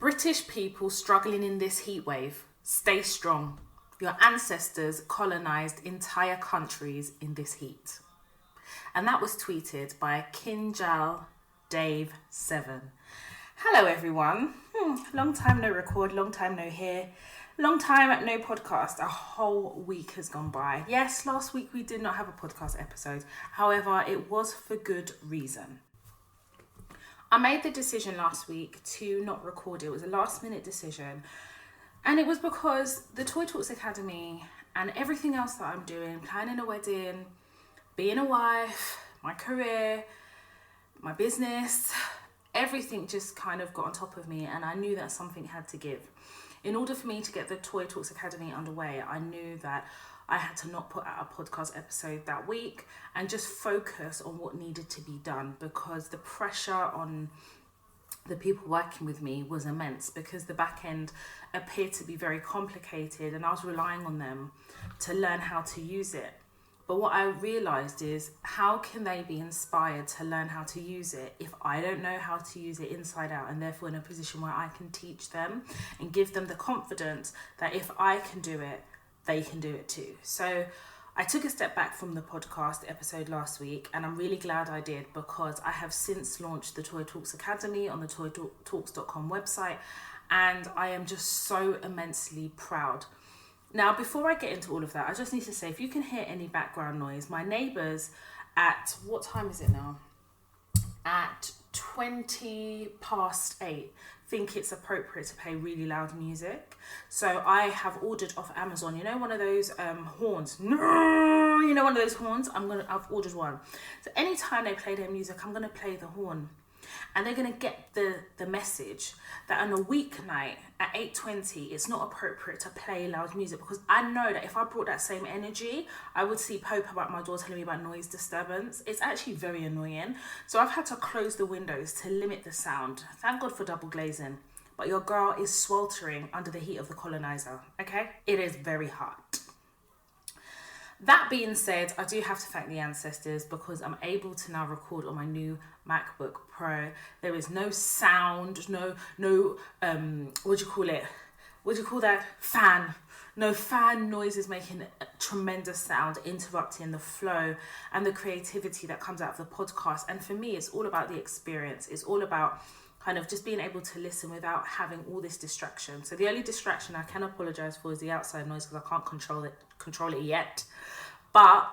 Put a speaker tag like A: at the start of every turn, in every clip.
A: British people struggling in this heat wave, stay strong. Your ancestors colonized entire countries in this heat. And that was tweeted by Kinjal Dave 7. Hello everyone. Long time no record, long time no hear, long time no podcast. A whole week has gone by. Yes, last week we did not have a podcast episode. However, it was for good reason. I made the decision last week to not record. It was a last minute decision. And it was because the Toy Talks Academy and everything else that I'm doing, planning a wedding, being a wife, my career, my business, everything just kind of got on top of me, and I knew that something had to give. In order for me to get the Toy Talks Academy underway, I knew that I had to not put out a podcast episode that week and just focus on what needed to be done, because the pressure on the people working with me was immense, because the back end appeared to be very complicated and I was relying on them to learn how to use it. But what I realized is, how can they be inspired to learn how to use it if I don't know how to use it inside out, and therefore in a position where I can teach them and give them the confidence that if I can do it, they can do it too. So I took a step back from the podcast episode last week, and I'm really glad I did, because I have since launched the Toy Talks Academy on the toytalks.com website, and I am just so immensely proud. Now, before I get into all of that, I just need to say, if you can hear any background noise, my neighbours at, what time is it now? At 8:20 think it's appropriate to play really loud music. So I have ordered off Amazon, you know, one of those horns. No, you know, one of those horns. I've ordered one. So anytime they play their music, I'm gonna play the horn. And they're going to get the message that on a weeknight at 8:20, it's not appropriate to play loud music, because I know that if I brought that same energy, I would see Pope about my door telling me about noise disturbance. It's actually very annoying. So I've had to close the windows to limit the sound. Thank God for double glazing. But your girl is sweltering under the heat of the colonizer, okay? It is very hot. That being said, I do have to thank the ancestors, because I'm able to now record on my new MacBook Pro. There is no sound, no what do you call it? What do you call that? Fan. No fan noises making a tremendous sound, interrupting the flow and the creativity that comes out of the podcast. And for me, it's all about the experience. It's all about kind of just being able to listen without having all this distraction. So the only distraction I can apologize for is the outside noise, because I can't control it yet. But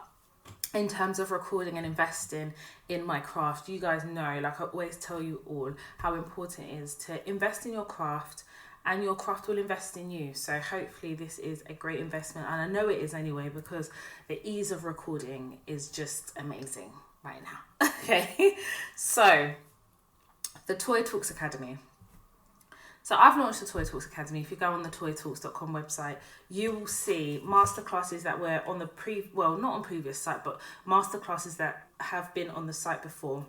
A: in terms of recording and investing in my craft, you guys know, like I always tell you all, how important it is to invest in your craft, and your craft will invest in you. So hopefully this is a great investment, and I know it is anyway, because the ease of recording is just amazing right now. Okay, so the Toy Talks Academy. So I've launched the Toy Talks Academy. If you go on the toytalks.com website, you will see masterclasses that were on the not on previous site, but masterclasses that have been on the site before.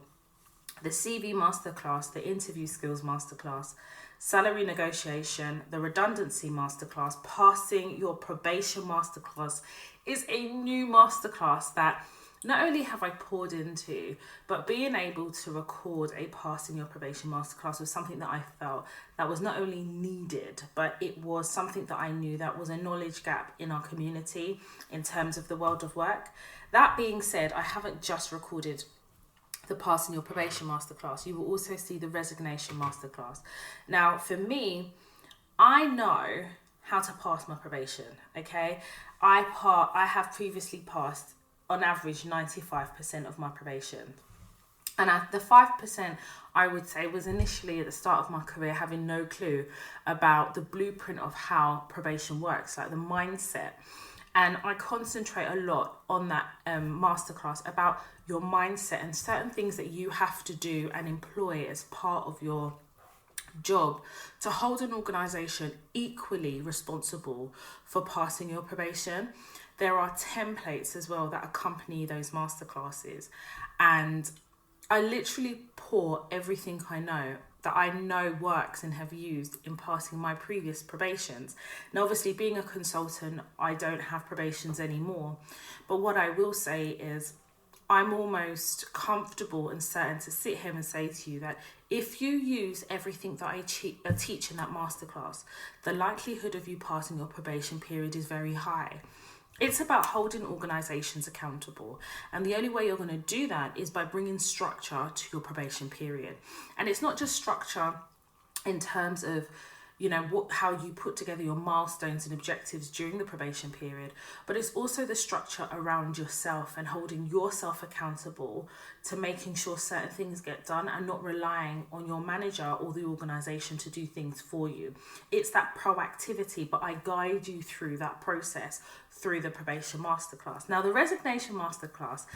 A: The CV masterclass, the interview skills masterclass, salary negotiation, the redundancy masterclass, passing your probation masterclass is a new masterclass that not only have I poured into, but being able to record a passing your probation masterclass was something that I felt that was not only needed, but it was something that I knew that was a knowledge gap in our community in terms of the world of work. That being said, I haven't just recorded the passing your probation masterclass. You will also see the resignation masterclass. Now, for me, I know how to pass my probation, okay? I have previously passed on average 95% of my probation, and the 5% I would say was initially at the start of my career having no clue about the blueprint of how probation works, like the mindset. And I concentrate a lot on that masterclass about your mindset and certain things that you have to do and employ as part of your job to hold an organisation equally responsible for passing your probation. There are templates as well that accompany those masterclasses, and I literally pour everything I know that I know works and have used in passing my previous probations. Now, obviously, being a consultant, I don't have probations anymore, but what I will say is I'm almost comfortable and certain to sit here and say to you that if you use everything that I teach in that masterclass, the likelihood of you passing your probation period is very high. It's about holding organizations accountable. And the only way you're going to do that is by bringing structure to your probation period. And it's not just structure in terms of, you know, how you put together your milestones and objectives during the probation period, but it's also the structure around yourself and holding yourself accountable to making sure certain things get done and not relying on your manager or the organization to do things for you. It's that proactivity, but I guide you through that process through the probation masterclass. Now, the resignation masterclass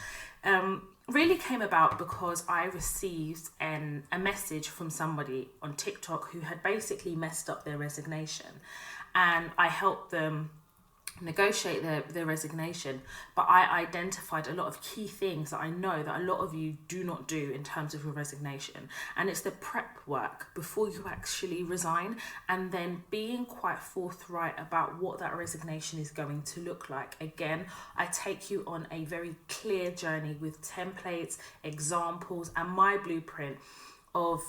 A: really came about because I received a message from somebody on TikTok who had basically messed up their resignation, and I helped them negotiate their resignation. But I identified a lot of key things that I know that a lot of you do not do in terms of your resignation, and it's the prep work before you actually resign, and then being quite forthright about what that resignation is going to look like. Again, I take you on a very clear journey with templates, examples, and my blueprint of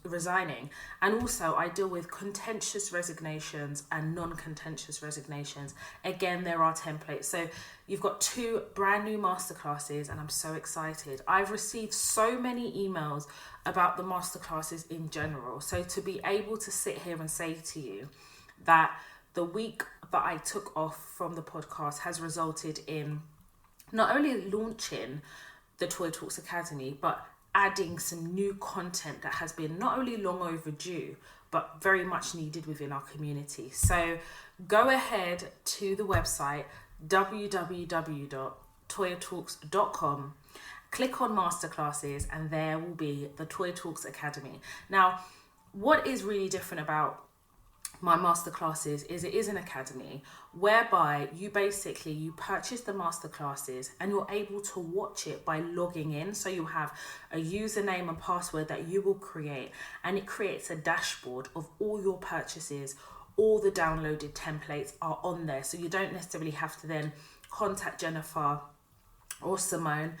A: resigning. And also I deal with contentious resignations and non-contentious resignations. Again, there are templates. So you've got 2 brand new masterclasses, and I'm so excited. I've received so many emails about the masterclasses in general. So to be able to sit here and say to you that the week that I took off from the podcast has resulted in not only launching the Toy Talks Academy, but adding some new content that has been not only long overdue, but very much needed within our community. So go ahead to the website, www.toytalks.com, click on masterclasses, and there will be the Toy Talks Academy. Now, what is really different about my masterclasses is it is an academy whereby you purchase the masterclasses and you're able to watch it by logging in. So you have a username and password that you will create, and it creates a dashboard of all your purchases. All the downloaded templates are on there, so you don't necessarily have to then contact Jennifer or Simone,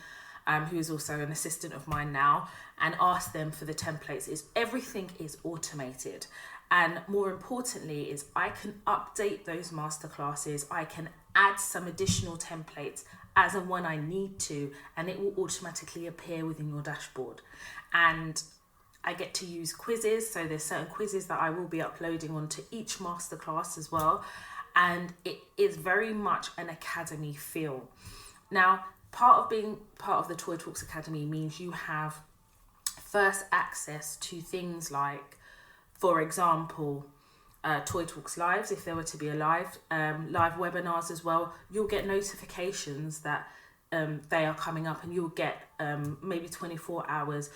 A: who is also an assistant of mine now, and ask them for the templates. Everything is automated. And more importantly is I can update those masterclasses. I can add some additional templates as and when I need to, and it will automatically appear within your dashboard. And I get to use quizzes. So there's certain quizzes that I will be uploading onto each masterclass as well. And it is very much an academy feel. Now, part of being part of the Toy Talks Academy means you have first access to things like, for example, Toy Talks Lives. If there were to be a live webinars as well, you'll get notifications that they are coming up, and you'll get maybe 24 hours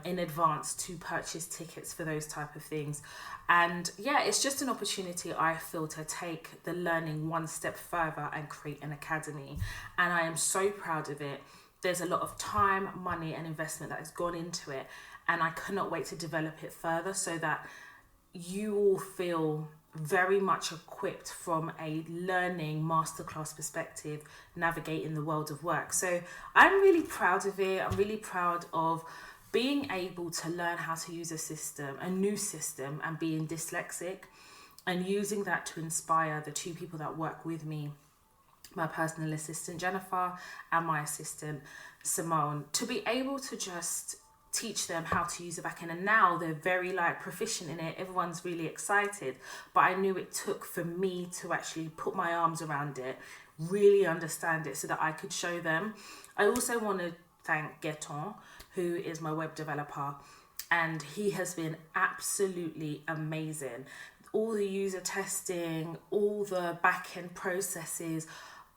A: in advance to purchase tickets for those type of things. And yeah, it's just an opportunity, I feel, to take the learning one step further and create an academy. And I am so proud of it. There's a lot of time, money, and investment that has gone into it. And I cannot wait to develop it further so that you all feel very much equipped from a learning masterclass perspective, navigating the world of work. So I'm really proud of it. I'm really proud of being able to learn how to use a new system, and being dyslexic, and using that to inspire the 2 people that work with me, my personal assistant Jennifer and my assistant Simone, to be able to just teach them how to use the back end. And now they're very proficient in it. Everyone's really excited, but I knew it took for me to actually put my arms around it, really understand it, so that I could show them. I also want to thank Gaetan, who is my web developer, and he has been absolutely amazing. All the user testing, all the back end processes,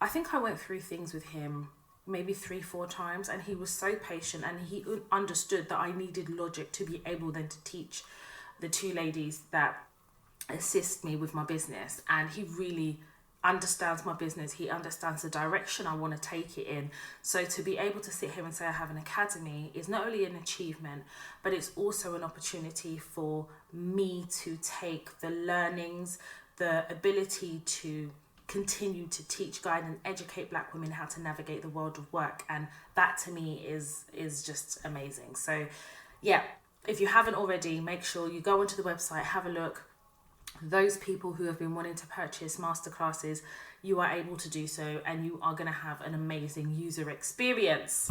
A: I think I went through things with him maybe 3-4 times, and he was so patient, and he understood that I needed logic to be able then to teach the 2 ladies that assist me with my business. And he really understands my business. He understands the direction I want to take it in. So to be able to sit here and say I have an academy is not only an achievement, but it's also an opportunity for me to take the learnings, the ability to continue to teach, guide and educate Black women how to navigate the world of work. And that to me is just amazing. So yeah, if you haven't already, make sure you go onto the website, have a look. Those people who have been wanting to purchase masterclasses, you are able to do so, and you are going to have an amazing user experience.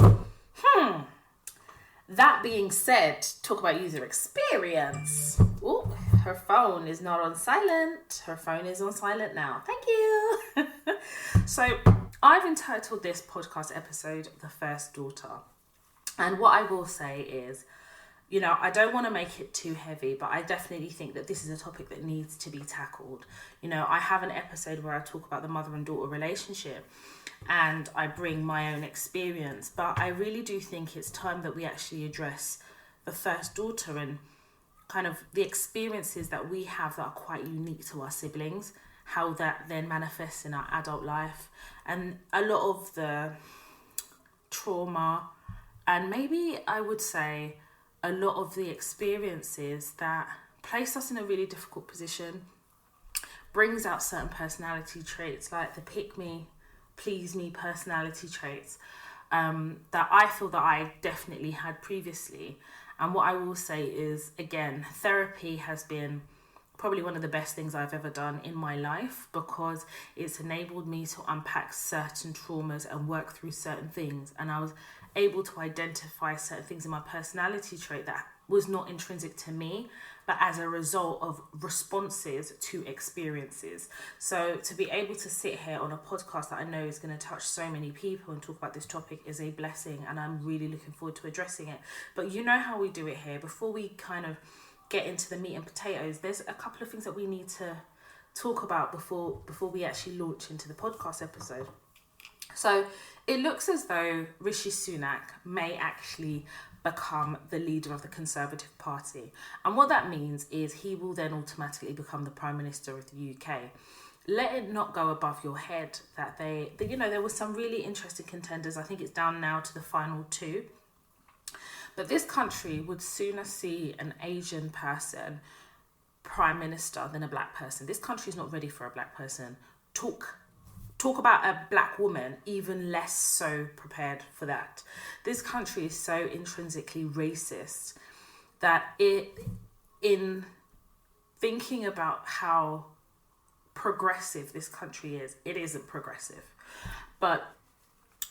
A: That being said, talk about user experience. Oh, her phone is not on silent. Her phone is on silent now. Thank you. So I've entitled this podcast episode, The First Daughter. And what I will say is, you know, I don't want to make it too heavy, but I definitely think that this is a topic that needs to be tackled. You know, I have an episode where I talk about the mother and daughter relationship and I bring my own experience, but I really do think it's time that we actually address the first daughter and kind of the experiences that we have that are quite unique to our siblings, how that then manifests in our adult life, and a lot of the trauma, and maybe I would say a lot of the experiences that place us in a really difficult position, brings out certain personality traits like the pick me, please me personality traits that I feel that I definitely had previously. And what I will say is, again, therapy has been probably one of the best things I've ever done in my life, because it's enabled me to unpack certain traumas and work through certain things. And I was able to identify certain things in my personality trait that was not intrinsic to me, but as a result of responses to experiences. So to be able to sit here on a podcast that I know is going to touch so many people and talk about this topic is a blessing, and I'm really looking forward to addressing it. But you know how we do it here. Before we kind of get into the meat and potatoes, there's a couple of things that we need to talk about before we actually launch into the podcast episode. So it looks as though Rishi Sunak may actually become the leader of the Conservative Party. And what that means is he will then automatically become the Prime Minister of the UK. Let it not go above your head that there were some really interesting contenders. I think it's down now to the final two. But this country would sooner see an Asian person Prime Minister than a Black person. This country is not ready for a Black person. Talk about a Black woman, even less so prepared for that. This country is so intrinsically racist that in thinking about how progressive this country is, it isn't progressive. But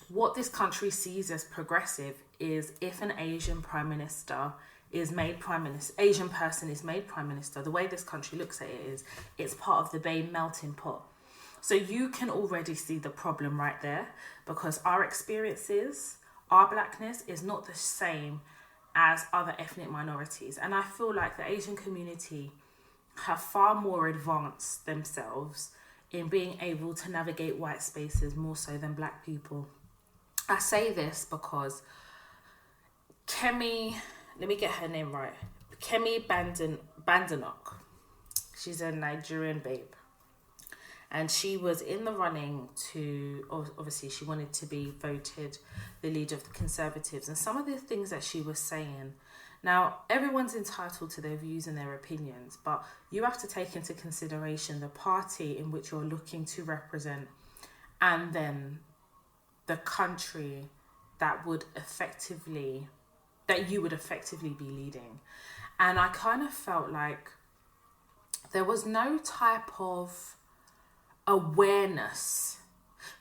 A: what this country sees as progressive is if an Asian Prime Minister is made Prime Minister, Asian person is made Prime Minister, the way this country looks at it is it's part of the Bay melting pot. So you can already see the problem right there, because our experiences, our Blackness is not the same as other ethnic minorities. And I feel like the Asian community have far more advanced themselves in being able to navigate white spaces more so than Black people. I say this because Kemi, let me get her name right, Kemi Badenoch, she's a Nigerian babe. And she was in the running to, obviously she wanted to be voted the leader of the Conservatives. And some of the things that she was saying, now everyone's entitled to their views and their opinions, but you have to take into consideration the party in which you're looking to represent, and then the country that you would effectively be leading. And I kind of felt like there was no type of awareness.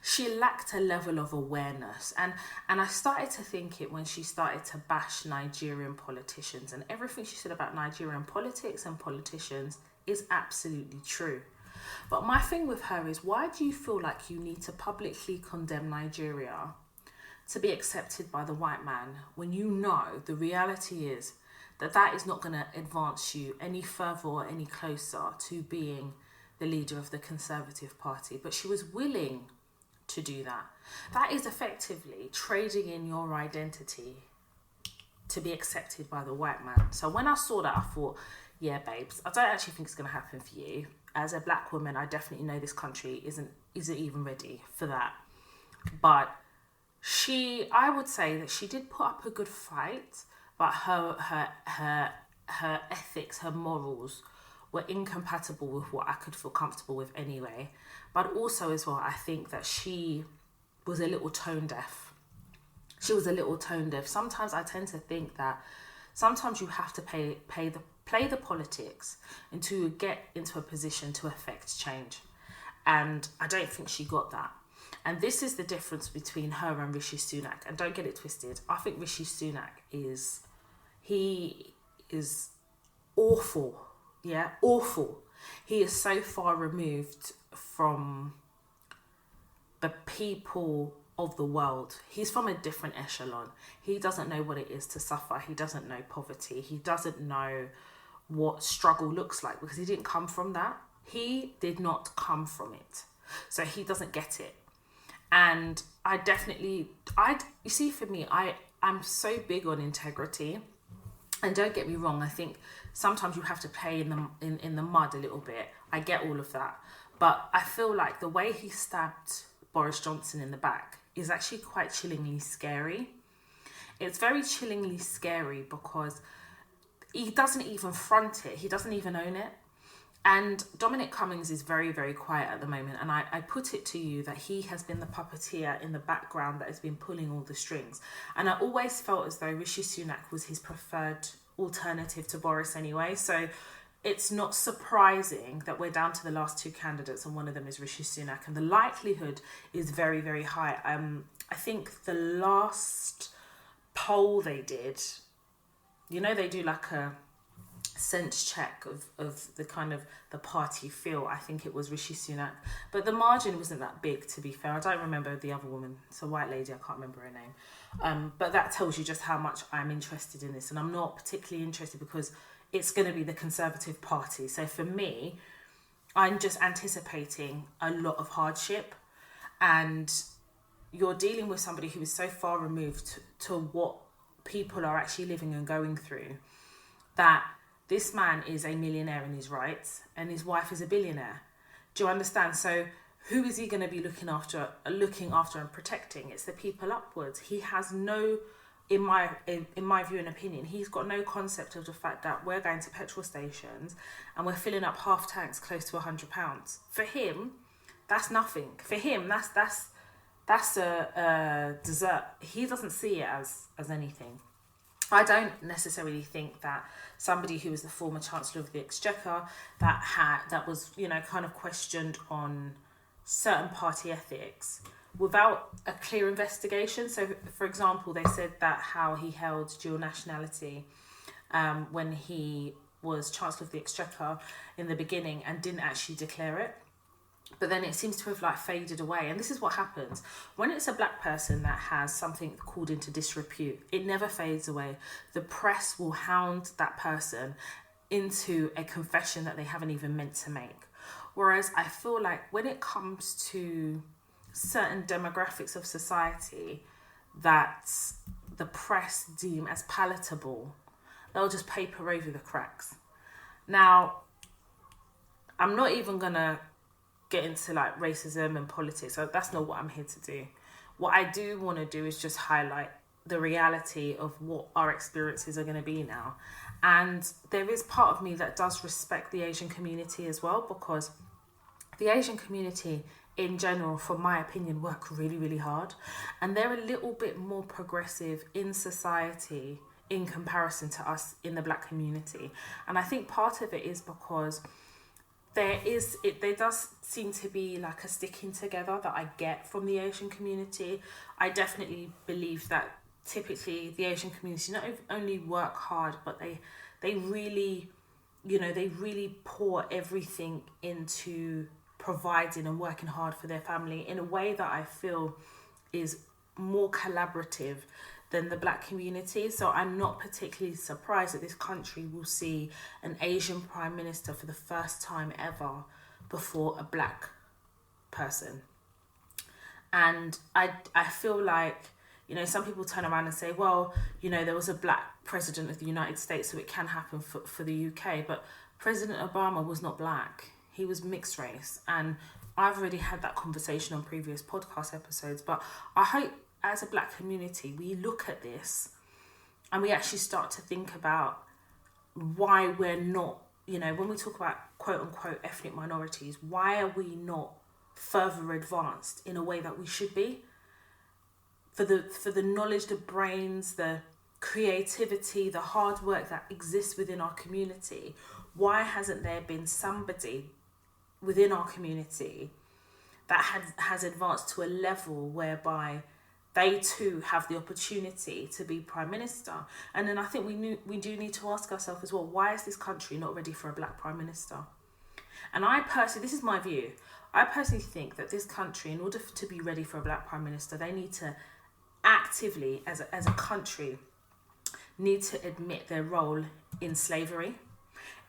A: She lacked a level of awareness, and I started to think it when she started to bash Nigerian politicians, and everything she said about Nigerian politics and politicians is absolutely true. But my thing with her is, why do you feel like you need to publicly condemn Nigeria to be accepted by the white man when you know the reality is that is not going to advance you any further or any closer to being the leader of the Conservative Party? But she was willing to do that. That is effectively trading in your identity to be accepted by the white man. So when I saw that, I thought, yeah, babes, I don't actually think it's going to happen for you. As a Black woman, I definitely know this country isn't even ready for that. But I would say that she did put up a good fight, but her ethics, her morals were incompatible with what I could feel comfortable with anyway. But also as well, I think that she was a little tone deaf. Sometimes I tend to think that sometimes you have to play the politics and to get into a position to affect change. And I don't think she got that. And this is the difference between her and Rishi Sunak. And don't get it twisted. I think Rishi Sunak is awful. Yeah, awful. He is so far removed from the people of the world. He's from a different echelon. He doesn't know what it is to suffer. He doesn't know poverty. He doesn't know what struggle looks like because he didn't come from that. He did not come from it. So he doesn't get it. And you see, for me, I'm so big on integrity. And don't get me wrong, I think sometimes you have to play in the mud a little bit. I get all of that. But I feel like the way he stabbed Boris Johnson in the back is actually quite chillingly scary. It's very chillingly scary because he doesn't even front it. He doesn't even own it. And Dominic Cummings is very, very quiet at the moment. And I put it to you that he has been the puppeteer in the background that has been pulling all the strings. And I always felt as though Rishi Sunak was his preferred alternative to Boris anyway. So it's not surprising that we're down to the last two candidates and one of them is Rishi Sunak. And the likelihood is very, very high. I think the last poll they did, they do like a sense check of the kind of the party feel. I think it was Rishi Sunak, but the margin wasn't that big, to be fair. I don't remember the other woman. It's a white lady, I can't remember her name, but that tells you just how much I'm interested in this. And I'm not particularly interested because it's going to be the Conservative Party. So for me, I'm just anticipating a lot of hardship, and you're dealing with somebody who is so far removed to what people are actually living and going through, that this man is a millionaire in his rights and his wife is a billionaire. Do you understand? So who is he going to be looking after and protecting? It's the people upwards. He has no, in my view and opinion, he's got no concept of the fact that we're going to petrol stations and we're filling up half tanks close to £100. For him, that's nothing. For him, that's a dessert. He doesn't see it as anything. I don't necessarily think that somebody who was the former Chancellor of the Exchequer that was kind of questioned on certain party ethics without a clear investigation. So, for example, they said that how he held dual nationality when he was Chancellor of the Exchequer in the beginning and didn't actually declare it. But then it seems to have faded away. And this is what happens. When it's a black person that has something called into disrepute, it never fades away. The press will hound that person into a confession that they haven't even meant to make. Whereas I feel like when it comes to certain demographics of society that the press deem as palatable, they'll just paper over the cracks. Now, I'm not even going to get into racism and politics. So that's not what I'm here to do. What I do want to do is just highlight the reality of what our experiences are going to be now. And there is part of me that does respect the Asian community as well, because the Asian community in general, from my opinion, work really, really hard. And they're a little bit more progressive in society in comparison to us in the black community. And I think part of it is because there does seem to be a sticking together that I get from the Asian community. I definitely believe that typically the Asian community not only work hard, but they really pour everything into providing and working hard for their family in a way that I feel is more collaborative than the black community. So I'm not particularly surprised that this country will see an Asian prime minister for the first time ever before a black person. And I feel like, some people turn around and say, well, there was a black president of the United States, so it can happen for the UK. But President Obama was not black. He was mixed race. And I've already had that conversation on previous podcast episodes. But I hope as a black community, we look at this and we actually start to think about why we're not when we talk about quote unquote ethnic minorities, why are we not further advanced in a way that we should be? For the knowledge, the brains, the creativity, the hard work that exists within our community, why hasn't there been somebody within our community that has advanced to a level whereby they too have the opportunity to be prime minister? And then I think we do need to ask ourselves as well, why is this country not ready for a black prime minister? And I personally, this is my view, I personally think that this country, in order to be ready for a black prime minister, they need to actively, as a country, need to admit their role in slavery.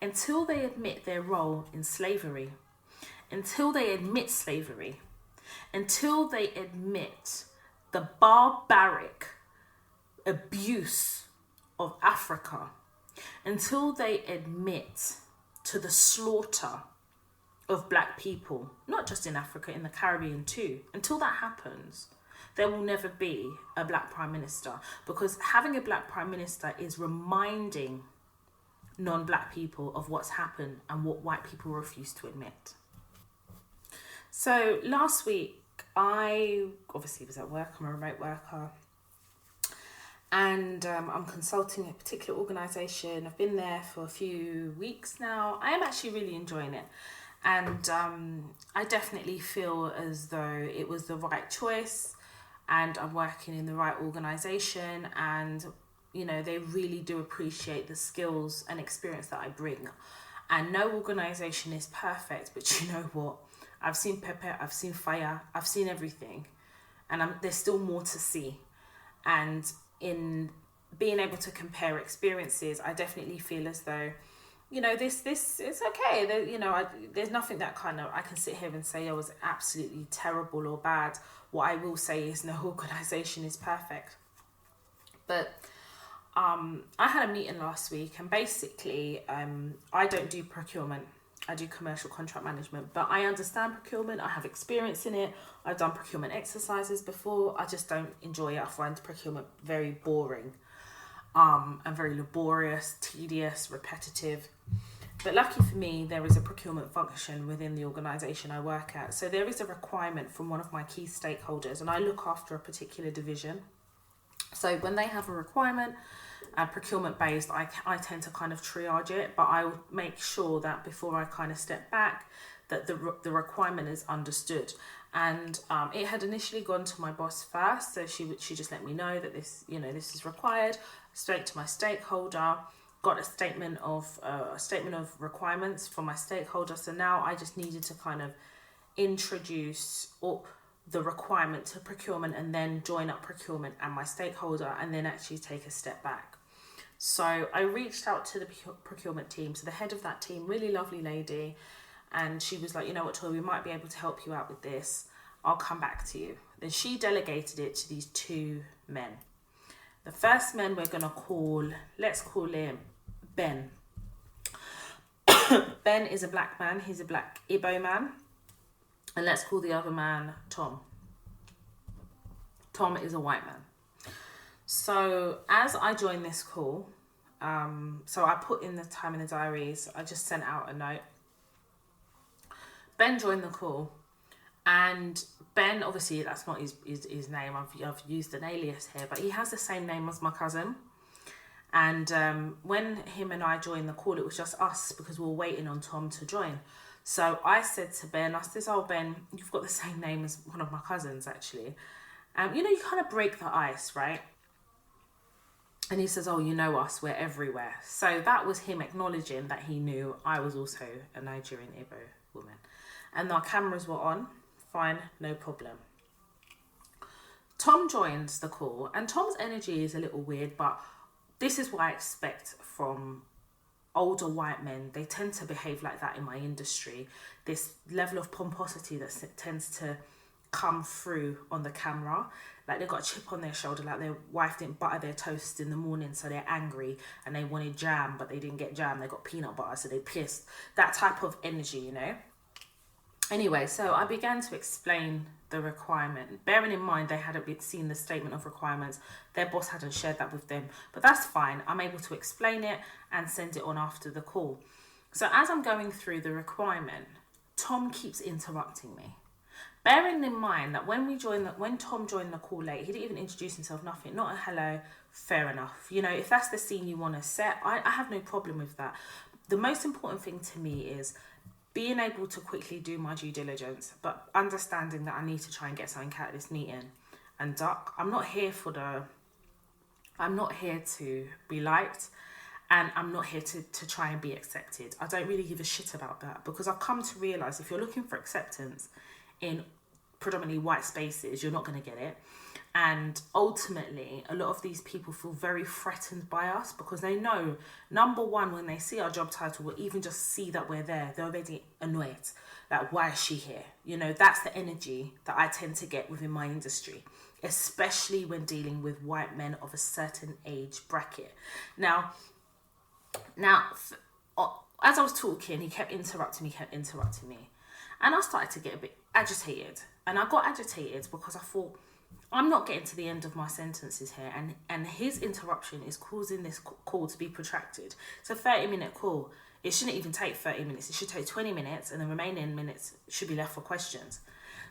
A: Until they admit their role in slavery, until they admit slavery, until they admit the barbaric abuse of Africa, until they admit to the slaughter of black people, not just in Africa, in the Caribbean too, until that happens, there will never be a black prime minister, because having a black prime minister is reminding non-black people of what's happened and what white people refuse to admit. So last week, I obviously was at work. I'm a remote worker, and I'm consulting a particular organisation. I've been there for a few weeks now. I am actually really enjoying it, and I definitely feel as though it was the right choice, and I'm working in the right organisation, and they really do appreciate the skills and experience that I bring. And no organisation is perfect, but you know what? I've seen pepper, I've seen fire, I've seen everything, and there's still more to see. And in being able to compare experiences, I definitely feel as though, this it's okay. There's nothing that kind of I can sit here and say was absolutely terrible or bad. What I will say is no organisation is perfect. But I had a meeting last week, and basically I don't do procurement. I do commercial contract management, but I understand procurement. I have experience in it. I've done procurement exercises before. I just don't enjoy it. I find procurement very boring and very laborious, tedious, repetitive. But lucky for me, there is a procurement function within the organisation I work at. So there is a requirement from one of my key stakeholders, and I look after a particular division. So when they have a requirement, procurement based, I tend to kind of triage it, but I would make sure that before I kind of step back, that the requirement is understood. And it had initially gone to my boss first, so she just let me know that this is required. Straight to my stakeholder, got a statement of requirements from my stakeholder. So now I just needed to kind of introduce the requirement to procurement, and then join up procurement and my stakeholder, and then actually take a step back. So I reached out to the procurement team, to the head of that team, really lovely lady, and she was like, you know what, Toy, we might be able to help you out with this. I'll come back to you. Then she delegated it to these two men. The first man let's call him Ben. Ben is a black man. He's a black Igbo man. And let's call the other man Tom. Tom is a white man. So as I joined this call, so I put in the time in the diaries, I just sent out a note. Ben joined the call, and Ben, obviously that's not his name, I've used an alias here, but he has the same name as my cousin. And when him and I joined the call, it was just us, because we were waiting on Tom to join. So I said to Ben, oh Ben, you've got the same name as one of my cousins actually. You kind of break the ice, right? And he says, oh, you know us, we're everywhere. So that was him acknowledging that he knew I was also a Nigerian Igbo woman. And our cameras were on, fine, no problem. Tom joins the call, and Tom's energy is a little weird, but this is what I expect from older white men. They tend to behave like that in my industry. This level of pomposity that tends to come through on the camera, like they've got a chip on their shoulder, like their wife didn't butter their toast in the morning, so they're angry, and they wanted jam but they didn't get jam, they got peanut butter, so they pissed. That type of energy, Anyway, so I began to explain the requirement, bearing in mind they hadn't seen the statement of requirements. Their boss hadn't shared that with them, but that's fine. I'm able to explain it and send it on after the call. So as I'm going through the requirement, Tom keeps interrupting me. Bearing in mind that when Tom joined the call late, he didn't even introduce himself, nothing, not a hello, fair enough. You know, if that's the scene you want to set, I have no problem with that. The most important thing to me is being able to quickly do my due diligence, but understanding that I need to try and get something out of this meeting and duck. I'm not here to be liked, and I'm not here to try and be accepted. I don't really give a shit about that, because I've come to realise if you're looking for acceptance in predominantly white spaces, you're not going to get it. And ultimately, a lot of these people feel very threatened by us, because they know, number one, when they see our job title or even just see that we're there, they're already annoyed. Like, why is she here? You know, that's the energy that I tend to get within my industry, especially when dealing with white men of a certain age bracket. Now, as I was talking, he kept interrupting me. And I started to get a bit agitated. And I got agitated because I thought, I'm not getting to the end of my sentences here. And his interruption is causing this call to be protracted. It's a 30-minute call. It shouldn't even take 30 minutes. It should take 20 minutes, and the remaining minutes should be left for questions.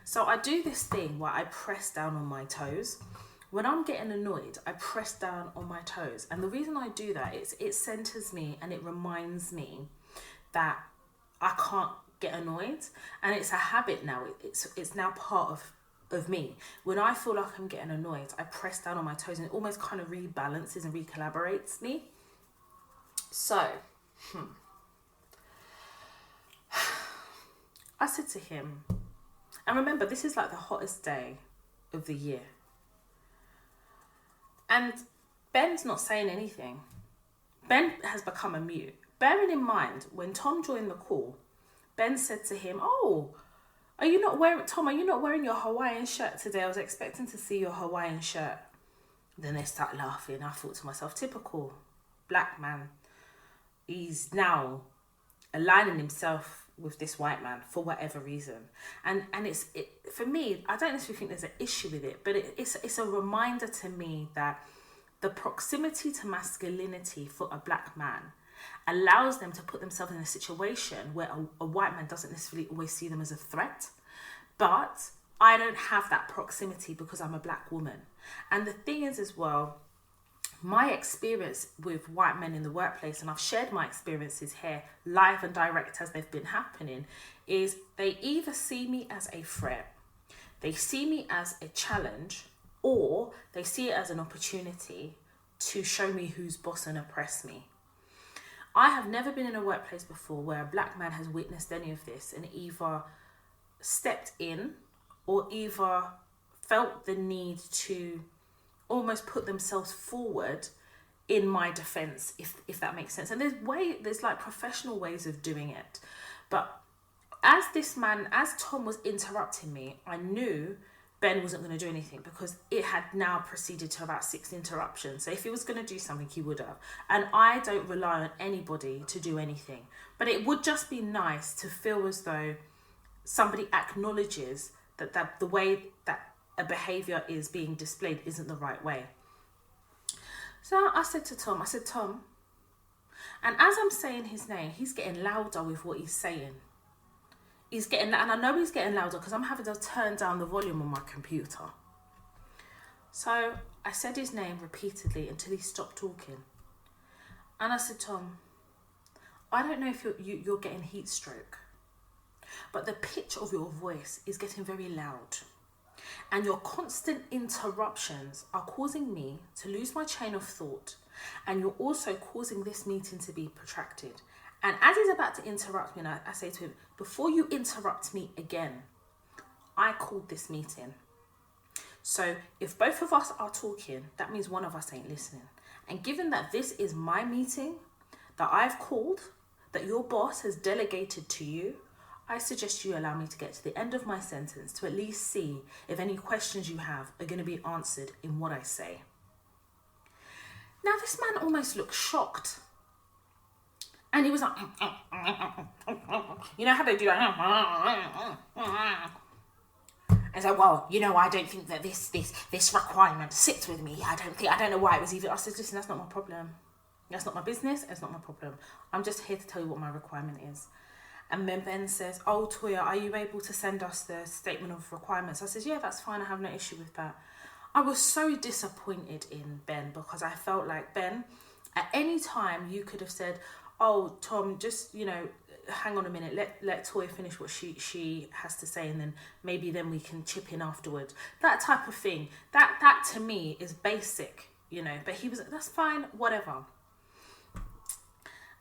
A: So I do this thing where I press down on my toes. When I'm getting annoyed, I press down on my toes. And the reason I do that is it centers me and it reminds me that I can't get annoyed. And it's a habit now. It's now part of me. When I feel like I'm getting annoyed, I press down on my toes, and it almost kind of rebalances and recalibrates me. So, I said to him, and remember, this is like the hottest day of the year. And Ben's not saying anything. Ben has become a mute. Bearing in mind, when Tom joined the call, Ben said to him, "Oh, are you not wearing your Hawaiian shirt today? I was expecting to see your Hawaiian shirt." Then they start laughing. I thought to myself, typical black man. He's now aligning himself with this white man for whatever reason. And for me, I don't necessarily think there's an issue with it, but it's a reminder to me that the proximity to masculinity for a black man allows them to put themselves in a situation where a white man doesn't necessarily always see them as a threat. But I don't have that proximity because I'm a black woman. And the thing is as well, my experience with white men in the workplace, and I've shared my experiences here live and direct as they've been happening, is they either see me as a threat, they see me as a challenge, or they see it as an opportunity to show me who's boss and oppress me. I have never been in a workplace before where a black man has witnessed any of this and either stepped in or either felt the need to almost put themselves forward in my defense, if that makes sense. And there's like professional ways of doing it. But as Tom was interrupting me, I knew Ben wasn't going to do anything because it had now proceeded to about 6 interruptions. So if he was going to do something, he would have. And I don't rely on anybody to do anything. But it would just be nice to feel as though somebody acknowledges that the way that a behaviour is being displayed isn't the right way. So I said to Tom, Tom, and as I'm saying his name, he's getting louder with what he's saying. And I know he's getting louder because I'm having to turn down the volume on my computer. So I said his name repeatedly until he stopped talking. And I said, Tom, I don't know if you're getting heat stroke, but the pitch of your voice is getting very loud. And your constant interruptions are causing me to lose my chain of thought. And you're also causing this meeting to be protracted. And as he's about to interrupt me, I say to him, before you interrupt me again, I called this meeting. So if both of us are talking, that means one of us ain't listening. And given that this is my meeting that I've called, that your boss has delegated to you, I suggest you allow me to get to the end of my sentence to at least see if any questions you have are going to be answered in what I say. Now, this man almost looked shocked. And he was like, you know how they do that? And so, well, I don't think that this requirement sits with me. I don't know why it was even. I said, listen, that's not my problem. That's not my business. It's not my problem. I'm just here to tell you what my requirement is. And then Ben says, oh, Toya, are you able to send us the statement of requirements? I said, yeah, that's fine. I have no issue with that. I was so disappointed in Ben because I felt like, Ben, at any time you could have said, oh, Tom, just, hang on a minute. Let Toya finish what she has to say, and then maybe then we can chip in afterwards. That type of thing. That to me is basic, But he was, that's fine, whatever.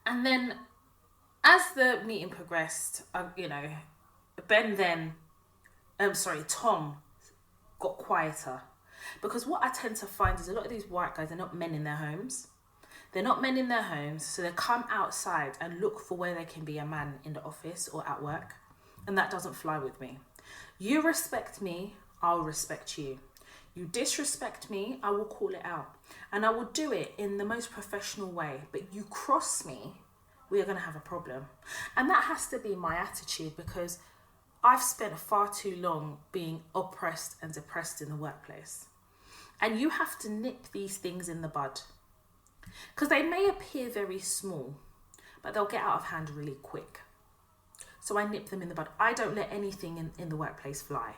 A: And then as the meeting progressed, Tom got quieter. Because what I tend to find is a lot of these white guys are not men in their homes. They're not men in their homes, so they come outside and look for where they can be a man in the office or at work. And that doesn't fly with me. You respect me, I'll respect you. You disrespect me, I will call it out. And I will do it in the most professional way. But you cross me, we are going to have a problem. And that has to be my attitude, because I've spent far too long being oppressed and depressed in the workplace. And you have to nip these things in the bud. Because they may appear very small, but they'll get out of hand really quick. So I nip them in the bud. I don't let anything in the workplace fly.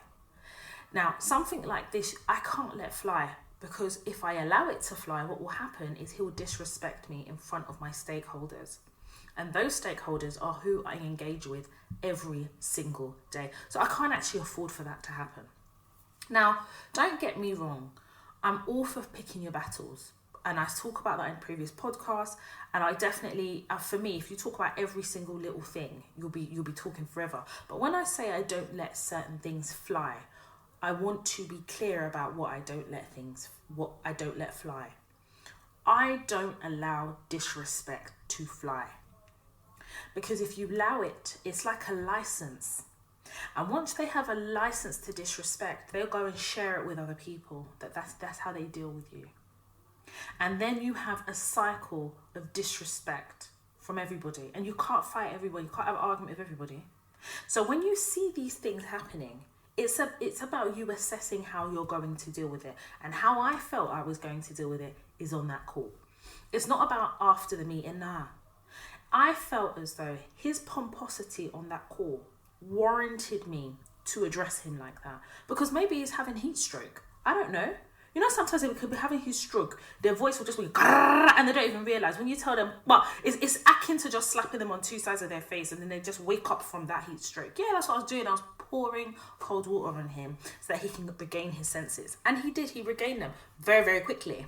A: Now, something like this, I can't let fly, because if I allow it to fly, what will happen is he'll disrespect me in front of my stakeholders. And those stakeholders are who I engage with every single day. So I can't actually afford for that to happen. Now, don't get me wrong. I'm all for picking your battles. And I talk about that in previous podcasts. And I definitely, for me, if you talk about every single little thing, you'll be talking forever. But when I say I don't let certain things fly, I want to be clear about what I don't let fly. I don't allow disrespect to fly. Because if you allow it, it's like a license. And once they have a license to disrespect, they'll go and share it with other people. That's how they deal with you. And then you have a cycle of disrespect from everybody. And you can't fight everybody. You can't have an argument with everybody. So when you see these things happening, it's about you assessing how you're going to deal with it. And how I felt I was going to deal with it is on that call. It's not about after the meeting, nah. I felt as though his pomposity on that call warranted me to address him like that. Because maybe he's having heat stroke. I don't know. Sometimes they could be having heat stroke. Their voice will just be and they don't even realise. When you tell them, well, it's akin to just slapping them on two sides of their face and then they just wake up from that heat stroke. Yeah, that's what I was doing. I was pouring cold water on him so that he can regain his senses. And he did. He regained them very, very quickly.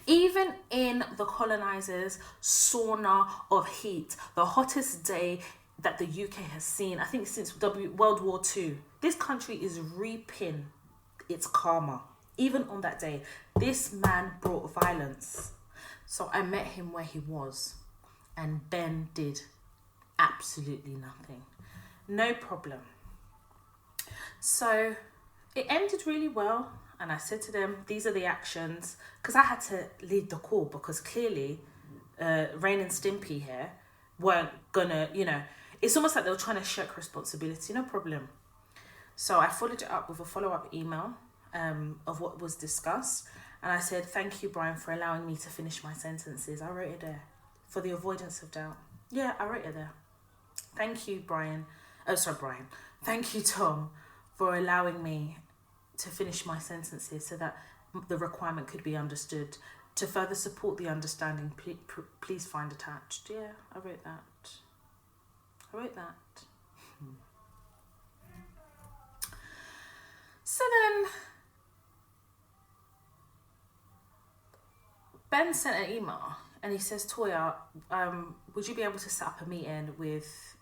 A: Even in the colonizers' sauna of heat, the hottest day that the UK has seen, I think since World War II, this country is reaping its karma. Even on that day, this man brought violence. So I met him where he was, and Ben did absolutely nothing. No problem. So it ended really well. And I said to them, these are the actions, because I had to lead the call, because clearly Rain and Stimpy here weren't gonna, it's almost like they were trying to shirk responsibility. No problem. So I followed it up with a follow-up email of what was discussed. And I said, thank you, Brian, for allowing me to finish my sentences. I wrote it there for the avoidance of doubt. Yeah, I wrote it there. Thank you, Brian. Thank you, Tom, for allowing me to finish my sentences so that the requirement could be understood. To further support the understanding, please find attached. Yeah, I wrote that. So then Ben sent an email and he says, Toya, would you be able to set up a meeting with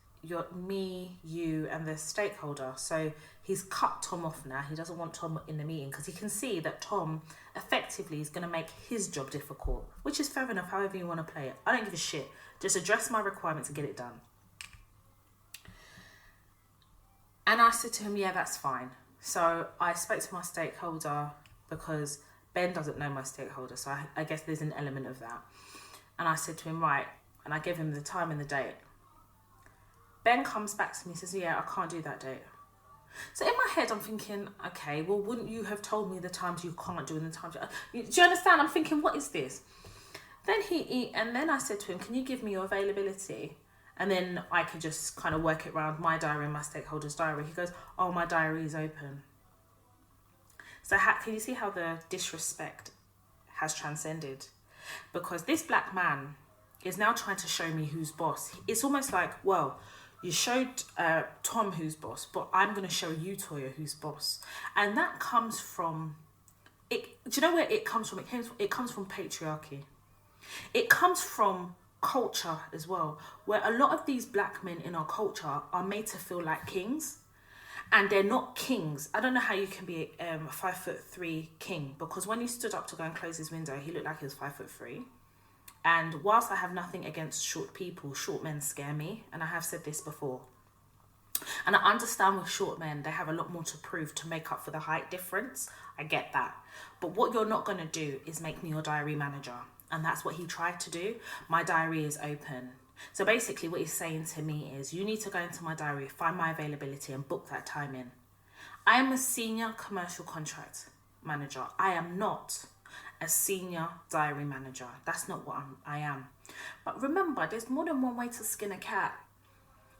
A: me, you, and the stakeholder? So he's cut Tom off now. He doesn't want Tom in the meeting because he can see that Tom effectively is going to make his job difficult, which is fair enough, however you want to play it. I don't give a shit. Just address my requirements and get it done. And I said to him, yeah, that's fine. So I spoke to my stakeholder because Ben doesn't know my stakeholder. So I guess there's an element of that. And I said to him, right. And I gave him the time and the date. Ben comes back to me and says, yeah, I can't do that date. So in my head, I'm thinking, okay, well, wouldn't you have told me the times you can't do and the times do you understand? I'm thinking, what is this? And then I said to him, can you give me your availability? And then I could just kind of work it around my diary and my stakeholder's diary. He goes, oh, my diary is open. So can you see how the disrespect has transcended? Because this black man is now trying to show me who's boss. It's almost like, well, you showed Tom who's boss, but I'm going to show you, Toya, who's boss. And that comes from, do you know where it comes from? It comes from patriarchy. It comes from culture as well, where a lot of these black men in our culture are made to feel like kings. And they're not kings. I don't know how you can be a 5'3" king, because when he stood up to go and close his window, he looked like he was 5'3". And whilst I have nothing against short people, short men scare me. And I have said this before. And I understand with short men, they have a lot more to prove to make up for the height difference. I get that. But what you're not going to do is make me your diary manager. And that's what he tried to do. My diary is open. So basically what he's saying to me is, you need to go into my diary, find my availability and book that time in. I am a senior commercial contract manager. I am not a senior diary manager. That's not what I am. But remember, there's more than one way to skin a cat.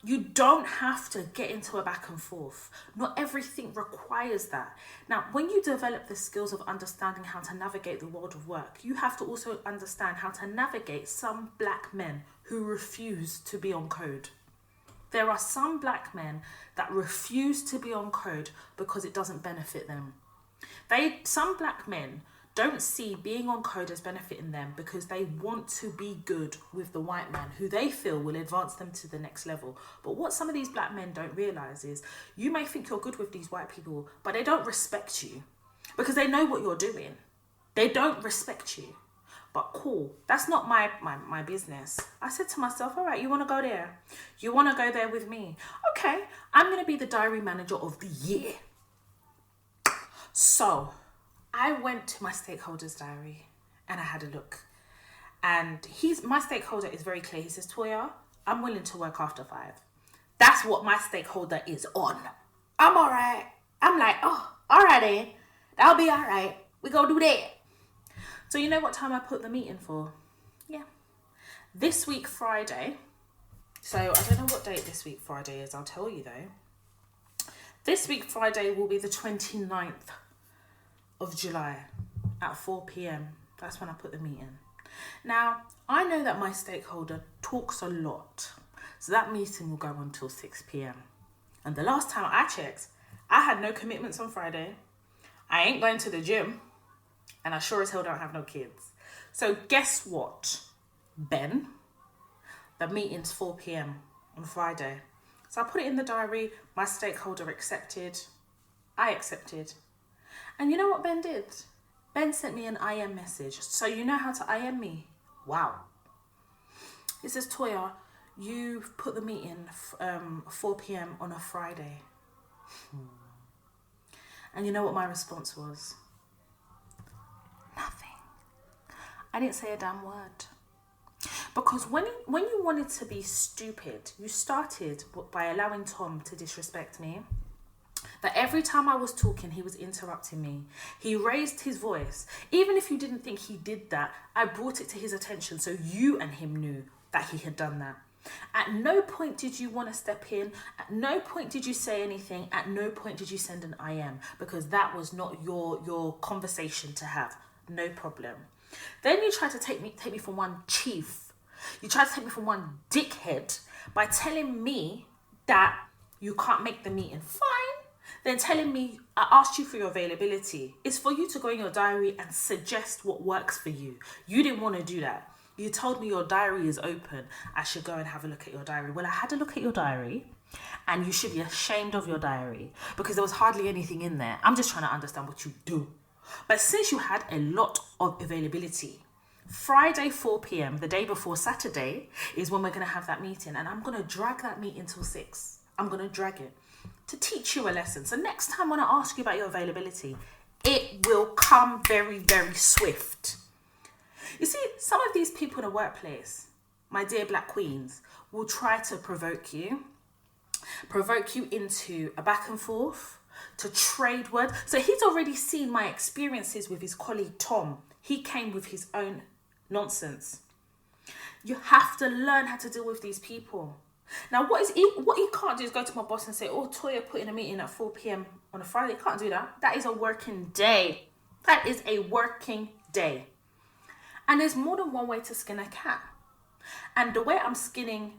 A: You don't have to get into a back and forth. Not everything requires that. Now, when you develop the skills of understanding how to navigate the world of work, you have to also understand how to navigate some black men who refuse to be on code. There are some black men that refuse to be on code because it doesn't benefit them. Some black men don't see being on code as benefiting them because they want to be good with the white man who they feel will advance them to the next level. But what some of these black men don't realize is, you may think you're good with these white people, but they don't respect you because they know what you're doing. They don't respect you. But cool, that's not my business. I said to myself, all right, you want to go there? You want to go there with me? Okay, I'm going to be the diary manager of the year. So I went to my stakeholder's diary and I had a look. And my stakeholder is very clear. He says, Toya, I'm willing to work after 5. That's what my stakeholder is on. I'm all right. I'm like, oh, all right then. That'll be all right. We go do that. So you know what time I put the meeting for? Yeah. This week, Friday. So I don't know what date this week, Friday is. I'll tell you though. This week, Friday will be the 29th of July at 4 p.m. That's when I put the meeting. Now, I know that my stakeholder talks a lot. So that meeting will go on till 6 p.m. And the last time I checked, I had no commitments on Friday. I ain't going to the gym. And I sure as hell don't have no kids. So guess what, Ben? The meeting's 4 p.m. on Friday. So I put it in the diary. My stakeholder accepted. I accepted. And you know what Ben did? Ben sent me an IM message. So you know how to IM me? Wow. It says, Toya, you've put the meeting 4 p.m. on a Friday. And you know what my response was? Nothing. I didn't say a damn word. Because when you wanted to be stupid, you started by allowing Tom to disrespect me. That every time I was talking, he was interrupting me. He raised his voice. Even if you didn't think he did that, I brought it to his attention so you and him knew that he had done that. At no point did you want to step in. At no point did you say anything. At no point did you send an IM, because that was not your conversation to have. No problem. Then you tried to take me from one chief. You tried to take me from one dickhead by telling me that you can't make the meeting. Fine. Then telling me, I asked you for your availability. It's for you to go in your diary and suggest what works for you. You didn't want to do that. You told me your diary is open. I should go and have a look at your diary. Well, I had a look at your diary, and you should be ashamed of your diary because there was hardly anything in there. I'm just trying to understand what you do. But since you had a lot of availability, Friday 4 p.m, the day before Saturday, is when we're going to have that meeting. And I'm going to drag that meeting till 6. I'm going to drag it to teach you a lesson. So next time when I ask you about your availability, it will come very, very swift. You see, some of these people in the workplace, my dear black queens, will try to provoke you into a back and forth, to trade words. So he's already seen my experiences with his colleague Tom. He came with his own Nonsense. You have to learn how to deal with these people. Now, what you can't do is go to my boss and say, oh, Toya put in a meeting at 4 p.m. on a Friday. You can't do that. That is a working day. That is a working day. And there's more than one way to skin a cat. And the way I'm skinning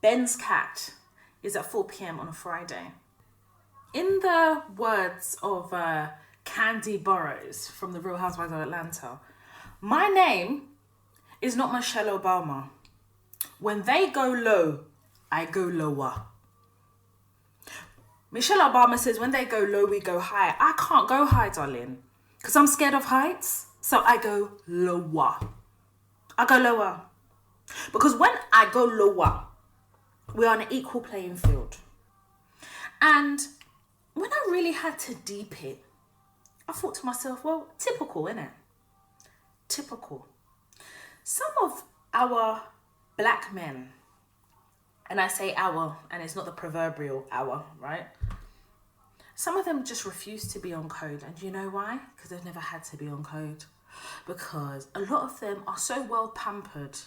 A: Ben's cat is at 4 p.m. on a Friday. In the words of Candy Burrows from The Real Housewives of Atlanta, my name is not Michelle Obama. When they go low, I go lower. Michelle Obama says when they go low, we go high. I can't go high, darling, because I'm scared of heights. So I go lower. I go lower. Because when I go lower, we're on an equal playing field. And when I really had to deep it, I thought to myself, well, typical, innit? Typical. Some of our black men, and I say our, and it's not the proverbial our, right? Some of them just refuse to be on code. And do you know why? Because they've never had to be on code. Because a lot of them are so well pampered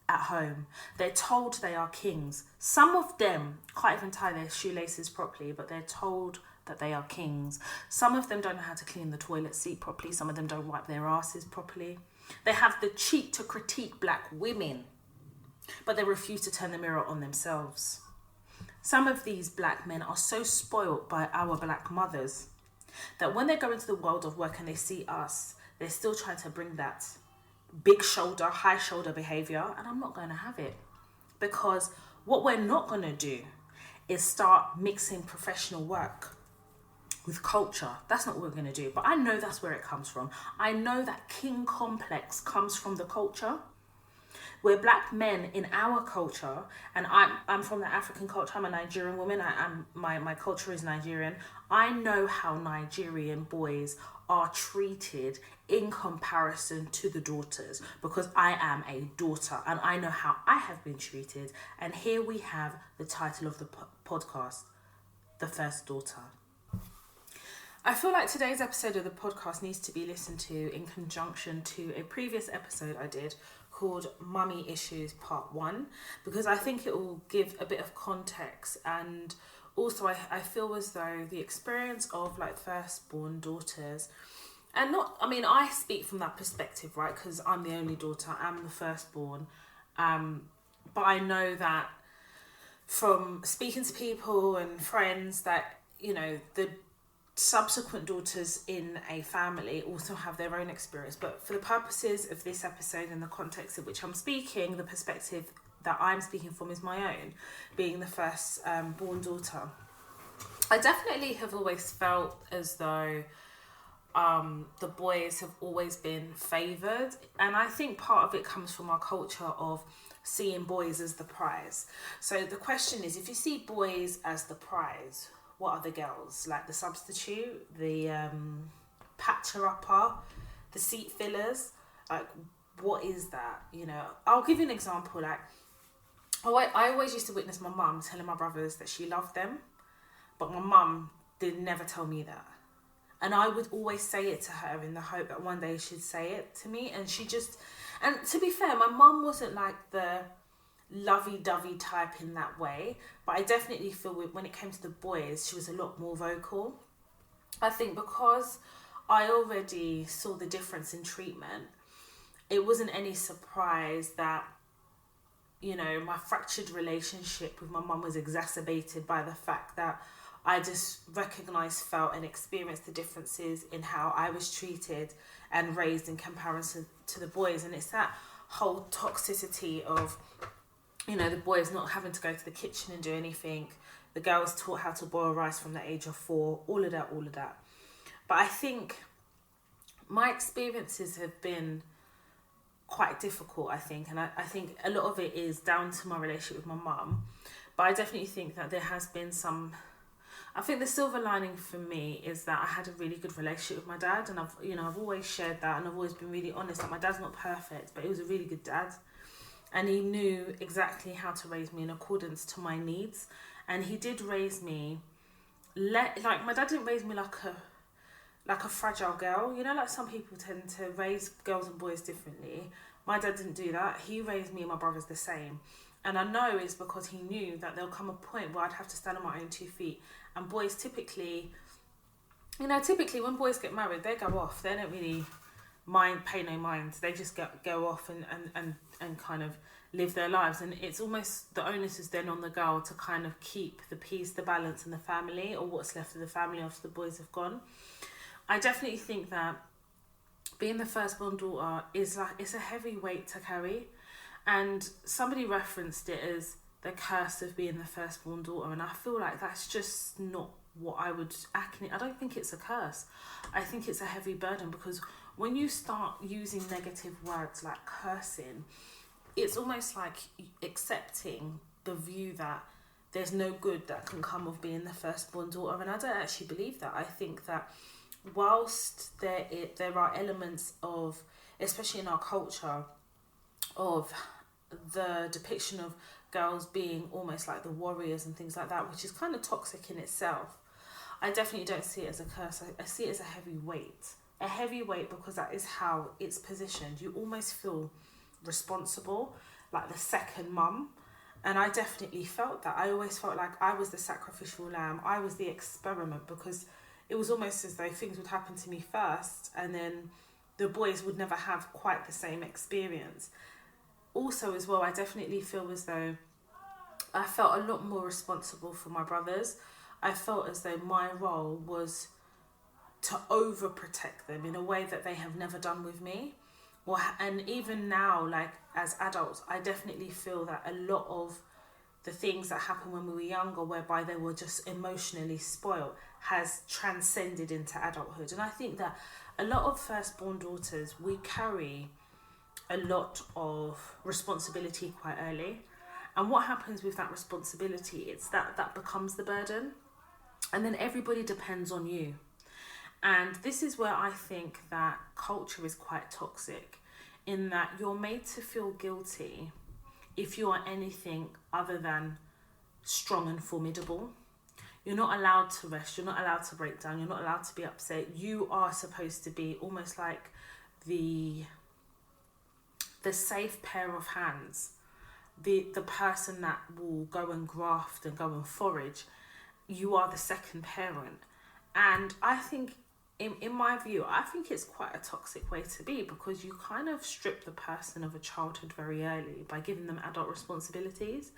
A: at home. They're told they are kings. Some of them can't even tie their shoelaces properly, but they're told that they are kings. Some of them don't know how to clean the toilet seat properly. Some of them don't wipe their asses properly. They have the cheek to critique black women, but they refuse to turn the mirror on themselves. Some of these black men are so spoilt by our black mothers that when they go into the world of work and they see us, they're still trying to bring that big shoulder, high shoulder behavior, and I'm not going to have it. Because what we're not going to do is start mixing professional work with culture. That's not what we're going to do. But I know that's where it comes from. I know that king complex comes from the culture. We're black men in our culture, and I'm from the African culture. I'm a Nigerian woman. My culture is Nigerian. I know how Nigerian boys are treated in comparison to the daughters, because I am a daughter and I know how I have been treated. And here we have the title of the podcast, The First Daughter. I feel like today's episode of the podcast needs to be listened to in conjunction to a previous episode I did called Mummy Issues Part 1, because I think it will give a bit of context. And also I feel as though the experience of like firstborn daughters, and not, I mean, I speak from that perspective, right? Because I'm the only daughter, I'm the firstborn. But I know that from speaking to people and friends that, you know, the subsequent daughters in a family also have their own experience. But for the purposes of this episode and the context in which I'm speaking, the perspective that I'm speaking from is my own, being the first born daughter. I definitely have always felt as though the boys have always been favoured, and I think part of it comes from our culture of seeing boys as the prize. So the question is, if you see boys as the prize, what are the girls? Like the substitute, the patcher-upper, the seat fillers? Like, what is that? You know, I'll give you an example. Like, I always used to witness my mum telling my brothers that she loved them, but my mum did never tell me that. And I would always say it to her in the hope that one day she'd say it to me. And she just... And to be fair, my mum wasn't like the lovey-dovey type in that way, but I definitely feel when it came to the boys, she was a lot more vocal. I think because I already saw the difference in treatment, it wasn't any surprise that, you know, my fractured relationship with my mum was exacerbated by the fact that I just recognised, felt and experienced the differences in how I was treated and raised in comparison to the boys. And it's that whole toxicity of, you know, the boys not having to go to the kitchen and do anything, the girls taught how to boil rice from the age of 4, all of that. But I think my experiences have been quite difficult, I think. And I think a lot of it is down to my relationship with my mum. But I definitely think that there has been some... I think the silver lining for me is that I had a really good relationship with my dad, and I've always shared that, and I've always been really honest that my dad's not perfect, but he was a really good dad. And he knew exactly how to raise me in accordance to my needs. And he did raise me, like my dad didn't raise me like a fragile girl. You know, like some people tend to raise girls and boys differently. My dad didn't do that. He raised me and my brothers the same. And I know it's because he knew that there'll come a point where I'd have to stand on my own 2 feet. And boys typically when boys get married, they go off. They don't really pay no mind. They just go off and kind of live their lives. And it's almost, the onus is then on the girl to kind of keep the peace, the balance in the family, or what's left of the family after the boys have gone. I definitely think that being the firstborn daughter is it's a heavy weight to carry. And somebody referenced it as the curse of being the firstborn daughter, and I feel like that's just not what I would I don't think it's a curse. I think it's a heavy burden, because when you start using negative words like cursing, it's almost like accepting the view that there's no good that can come of being the firstborn daughter. And I don't actually believe that. I think that whilst there are elements of, especially in our culture, of the depiction of girls being almost like the warriors and things like that, which is kind of toxic in itself, I definitely don't see it as a curse. I see it as a heavy weight, because that is how it's positioned. You almost feel responsible, like the second mum. And I definitely felt that. I always felt like I was the sacrificial lamb. I was the experiment, because it was almost as though things would happen to me first and then the boys would never have quite the same experience. Also as well, I definitely feel as though I felt a lot more responsible for my brothers. I felt as though my role was to overprotect them in a way that they have never done with me. And even now, like as adults, I definitely feel that a lot of the things that happened when we were younger, whereby they were just emotionally spoiled, has transcended into adulthood. And I think that a lot of firstborn daughters, we carry a lot of responsibility quite early. And what happens with that responsibility, it's that becomes the burden. And then everybody depends on you. And this is where I think that culture is quite toxic, in that you're made to feel guilty if you are anything other than strong and formidable. You're not allowed to rest. You're not allowed to break down. You're not allowed to be upset. You are supposed to be almost like the safe pair of hands, the person that will go and graft and go and forage. You are the second parent. And I think, in my view, I think it's quite a toxic way to be, because you kind of strip the person of a childhood very early by giving them adult responsibilities.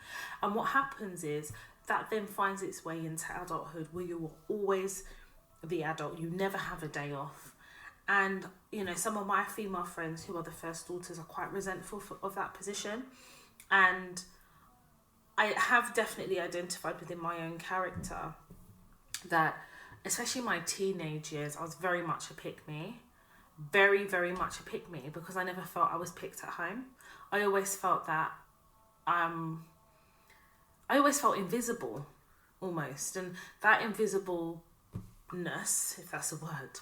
A: And what happens is that then finds its way into adulthood, where you're always the adult. You never have a day off. And, some of my female friends who are the first daughters are quite resentful of that position. And I have definitely identified within my own character that, especially in my teenage years, I was very much a pick-me. Very, very much a pick-me, because I never felt I was picked at home. I always felt that, I always felt invisible, almost. And that invisibleness, if that's a word,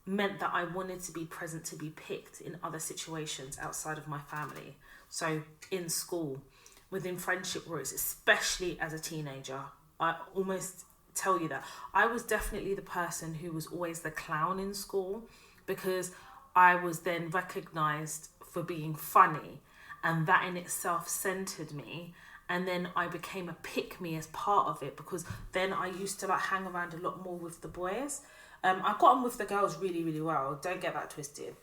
A: meant that I wanted to be present, to be picked in other situations outside of my family. So in school, within friendship groups, especially as a teenager, I almost tell you that I was definitely the person who was always the clown in school, because I was then recognised for being funny, and that in itself centered me. And then I became a pick-me as part of it, because then I used to hang around a lot more with the boys. I got on with the girls really, really well, don't get that twisted,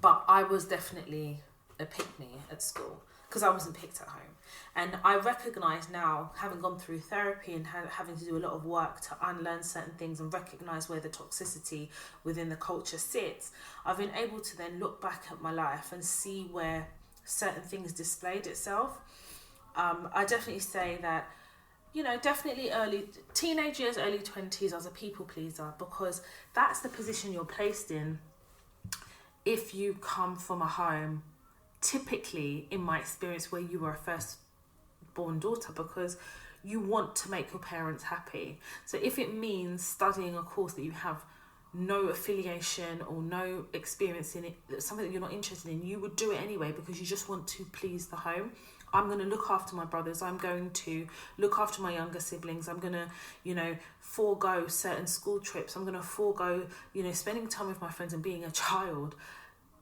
A: but I was definitely a pick-me at school, because I wasn't picked at home. And I recognise now, having gone through therapy and having to do a lot of work to unlearn certain things and recognise where the toxicity within the culture sits, I've been able to then look back at my life and see where certain things displayed itself. I definitely say that, definitely early teenage years, early 20s, I was a people pleaser, because that's the position you're placed in if you come from a home, typically, in my experience, where you were a first-born daughter, because you want to make your parents happy. So if it means studying a course that you have no affiliation or no experience in it, something that you're not interested in, you would do it anyway, because you just want to please the home. I'm going to look after my brothers. I'm going to look after my younger siblings. I'm going to, forego certain school trips. I'm going to forego, spending time with my friends and being a child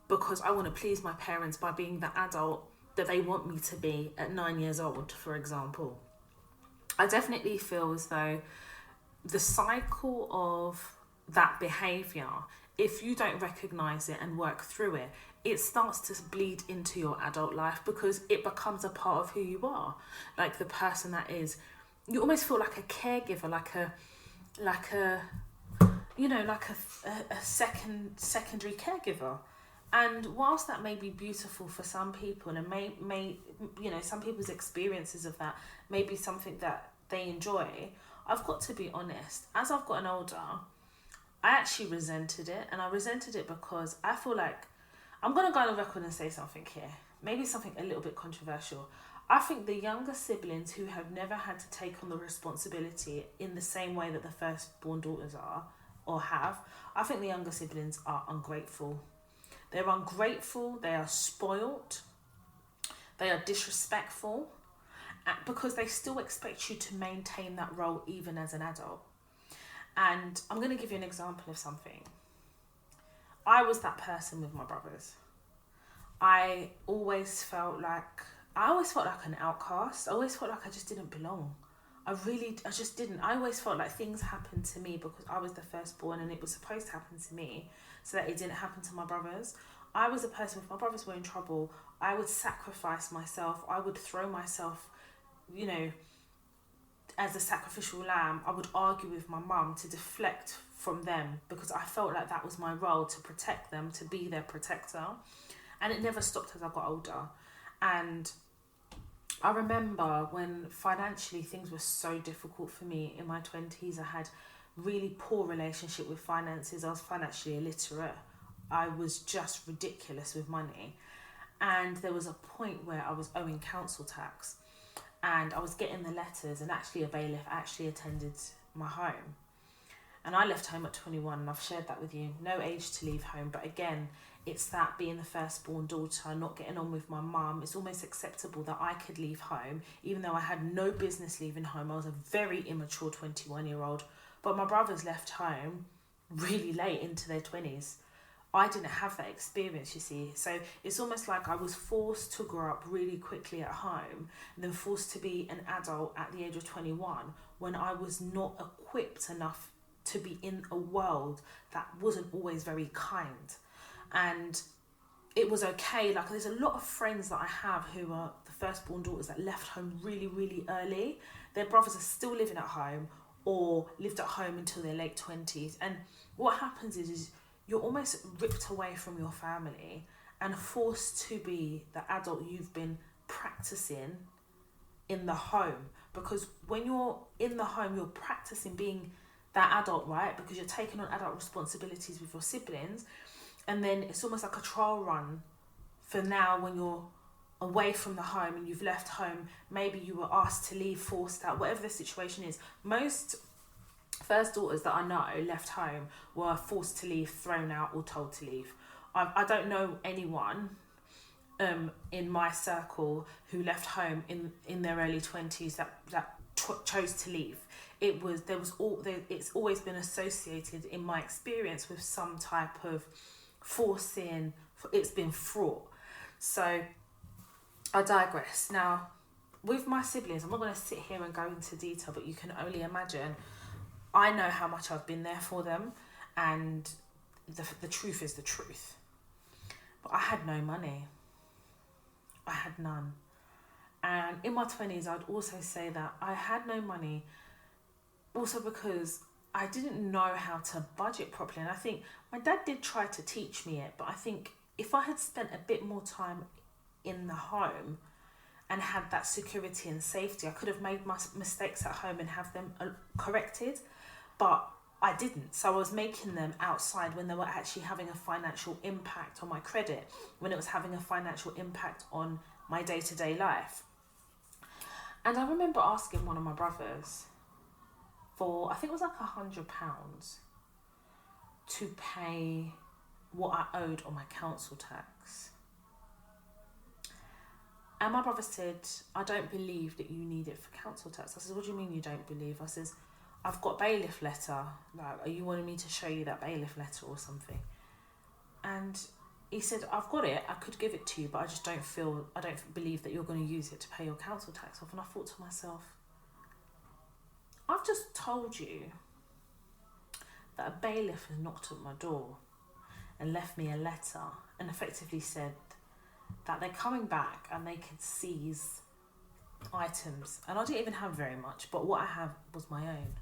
A: because I want to please my parents by being the adult that they want me to be at 9 years old, for example. I definitely feel as though the cycle of that behaviour, if you don't recognise it and work through it, it starts to bleed into your adult life because it becomes a part of who you are. Like the person that is, you almost feel like a caregiver, like a secondary caregiver. And whilst that may be beautiful for some people, and may some people's experiences of that may be something that they enjoy, I've got to be honest, as I've gotten older, I actually resented it. And I resented it because I feel like, I'm going to go on the record and say something here, maybe something a little bit controversial. I think the younger siblings who have never had to take on the responsibility in the same way that the firstborn daughters are or have, I think the younger siblings are ungrateful. They're ungrateful, they are spoilt, they are disrespectful, because they still expect you to maintain that role even as an adult. And I'm going to give you an example of something. I was that person with my brothers. I always felt like an outcast. I always felt like I just didn't belong. I just didn't. I always felt like things happened to me because I was the firstborn and it was supposed to happen to me so that it didn't happen to my brothers. I was a person, if my brothers were in trouble, I would sacrifice myself. I would throw myself, as a sacrificial lamb. I would argue with my mum to deflect from them because I felt like that was my role, to protect them, to be their protector. And it never stopped as I got older. And I remember when financially things were so difficult for me in my 20s. I had really poor relationship with finances. I was financially illiterate. I was just ridiculous with money. And there was a point where I was owing council tax and I was getting the letters, and actually a bailiff actually attended my home. And I left home at 21, and I've shared that with you. No age to leave home. But again, it's that being the firstborn daughter, not getting on with my mum. It's almost acceptable that I could leave home, even though I had no business leaving home. I was a very immature 21-year-old. But my brothers left home really late into their 20s. I didn't have that experience, you see. So it's almost like I was forced to grow up really quickly at home and then forced to be an adult at the age of 21 when I was not equipped enough to be in a world that wasn't always very kind. And it was okay. Like, there's a lot of friends that I have who are the firstborn daughters that left home really, really early. Their brothers are still living at home or lived at home until their late 20s. And what happens is you're almost ripped away from your family and forced to be the adult you've been practicing in the home. Because when you're in the home, you're practicing being that adult, right? Because you're taking on adult responsibilities with your siblings. And then it's almost like a trial run for now when you're away from the home and you've left home. Maybe you were asked to leave, forced out, whatever the situation is. Most first daughters that I know left home were forced to leave, thrown out, or told to leave. I don't know anyone in my circle who left home in their early 20s that chose to leave. It's always been associated in my experience with some type of forcing. It's been fraught. So I digress. Now, with my siblings, I'm not going to sit here and go into detail, but you can only imagine. I know how much I've been there for them, and the truth is the truth. But I had no money. I had none. And in my 20s, I'd also say that I had no money also because I didn't know how to budget properly. And I think my dad did try to teach me it, but I think if I had spent a bit more time in the home and had that security and safety, I could have made my mistakes at home and have them corrected. But I didn't. So I was making them outside when they were actually having a financial impact on my credit, when it was having a financial impact on my day-to-day life. And I remember asking one of my brothers for, I think it was like £100 to pay what I owed on my council tax. And my brother said, I don't believe that you need it for council tax. I said, what do you mean you don't believe? I says, I've got bailiff letter. Like, are you wanting me to show you that bailiff letter or something? And he said, I've got it, I could give it to you, but I don't believe that you're going to use it to pay your council tax off. And I thought to myself, I've just told you that a bailiff has knocked at my door and left me a letter and effectively said that they're coming back and they could seize items. And I didn't even have very much, but what I have was my own.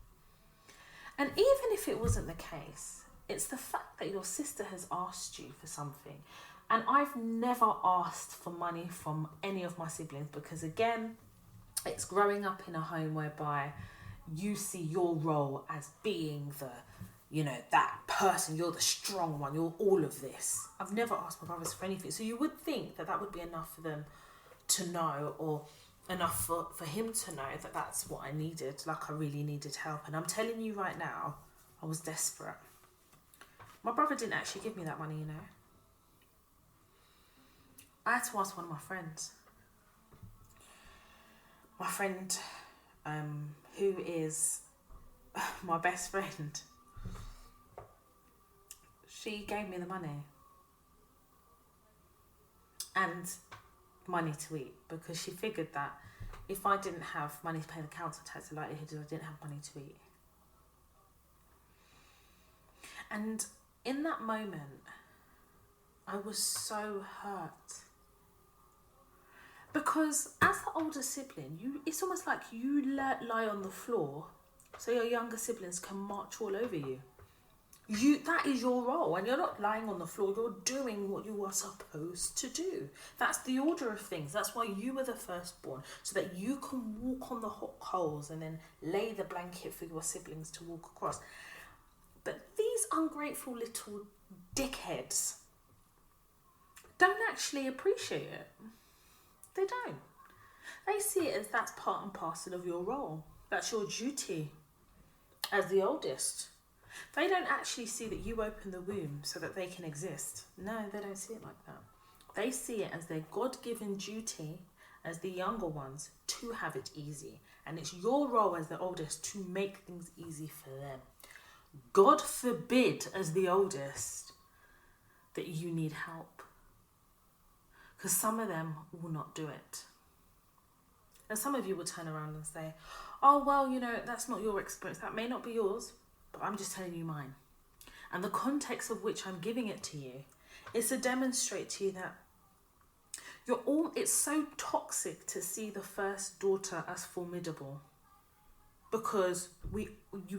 A: And even if it wasn't the case, it's the fact that your sister has asked you for something. And I've never asked for money from any of my siblings because, again, it's growing up in a home whereby you see your role as being that person, you're the strong one, you're all of this. I've never asked my brothers for anything. So you would think that that would be enough for them to know, or enough for him to know that that's what I needed, like I really needed help. And I'm telling you right now, I was desperate. My brother didn't actually give me that money, I had to ask one of my friends. My friend, who is my best friend, she gave me the money and money to eat, because she figured that if I didn't have money to pay the council tax, the likelihood is I didn't have money to eat. And in that moment, I was so hurt. Because as the older sibling, it's almost like you lie on the floor so your younger siblings can march all over you. That is your role, and you're not lying on the floor, you're doing what you are supposed to do. That's the order of things. That's why you were the firstborn, so that you can walk on the hot coals and then lay the blanket for your siblings to walk across. But these ungrateful little dickheads don't actually appreciate it. They don't. They see it as that's part and parcel of your role. That's your duty as the oldest. They don't actually see that you open the womb so that they can exist. No, they don't see it like that. They see it as their God-given duty as the younger ones to have it easy. And it's your role as the oldest to make things easy for them. God forbid, as the oldest, that you need help. Because some of them will not do it. And some of you will turn around and say, oh, well, that's not your experience. That may not be yours, but I'm just telling you mine. And the context of which I'm giving it to you is to demonstrate to you that it's so toxic to see the first daughter as formidable. Because we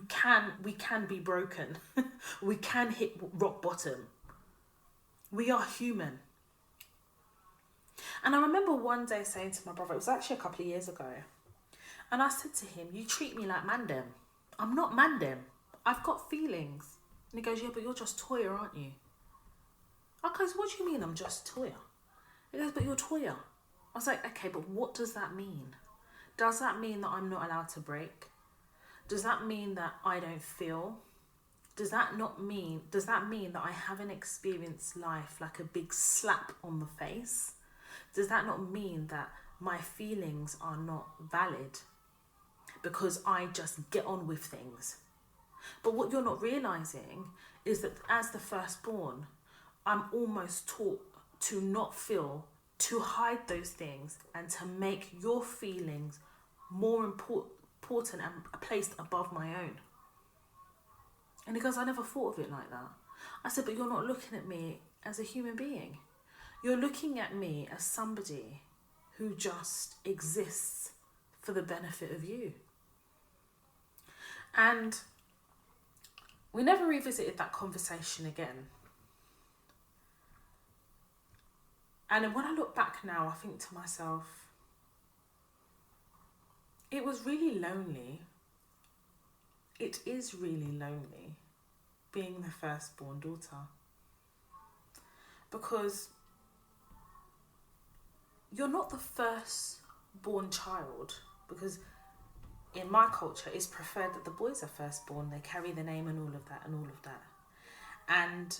A: can be broken. We can hit rock bottom. We are human. And I remember one day saying to my brother, it was actually a couple of years ago, and I said to him, you treat me like mandem. I'm not mandem. I've got feelings. And he goes, yeah, but you're just Toya, aren't you? I goes, what do you mean I'm just Toya? He goes, but you're Toya. I was like, okay, but what does that mean? Does that mean that I'm not allowed to break? Does that mean that I don't feel? Does that mean that I haven't experienced life like a big slap on the face? Does that not mean that my feelings are not valid because I just get on with things? But what you're not realising is that as the firstborn, I'm almost taught to not feel, to hide those things, and to make your feelings more important and placed above my own. And he goes, I never thought of it like that. I said, but you're not looking at me as a human being. You're looking at me as somebody who just exists for the benefit of you. And we never revisited that conversation again. And when I look back now, I think to myself, it was really lonely. It is really lonely being the firstborn daughter. Because you're not the firstborn child, because in my culture it's preferred that the boys are firstborn. They carry the name and all of that. And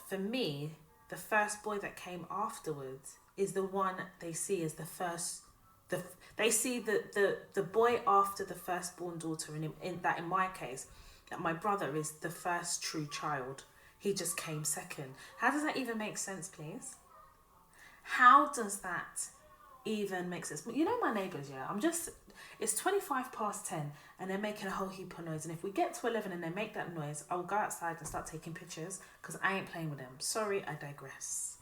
A: for me, the first boy that came afterwards is the one they see as the first. They see the boy after the firstborn daughter, and in my case, that my brother is the first true child. He just came second. How does that even make sense, please? How does that even make sense? You know my neighbours, yeah? It's 10:25 and they're making a whole heap of noise. And if we get to 11 and they make that noise, I'll go outside and start taking pictures because I ain't playing with them. Sorry, I digress.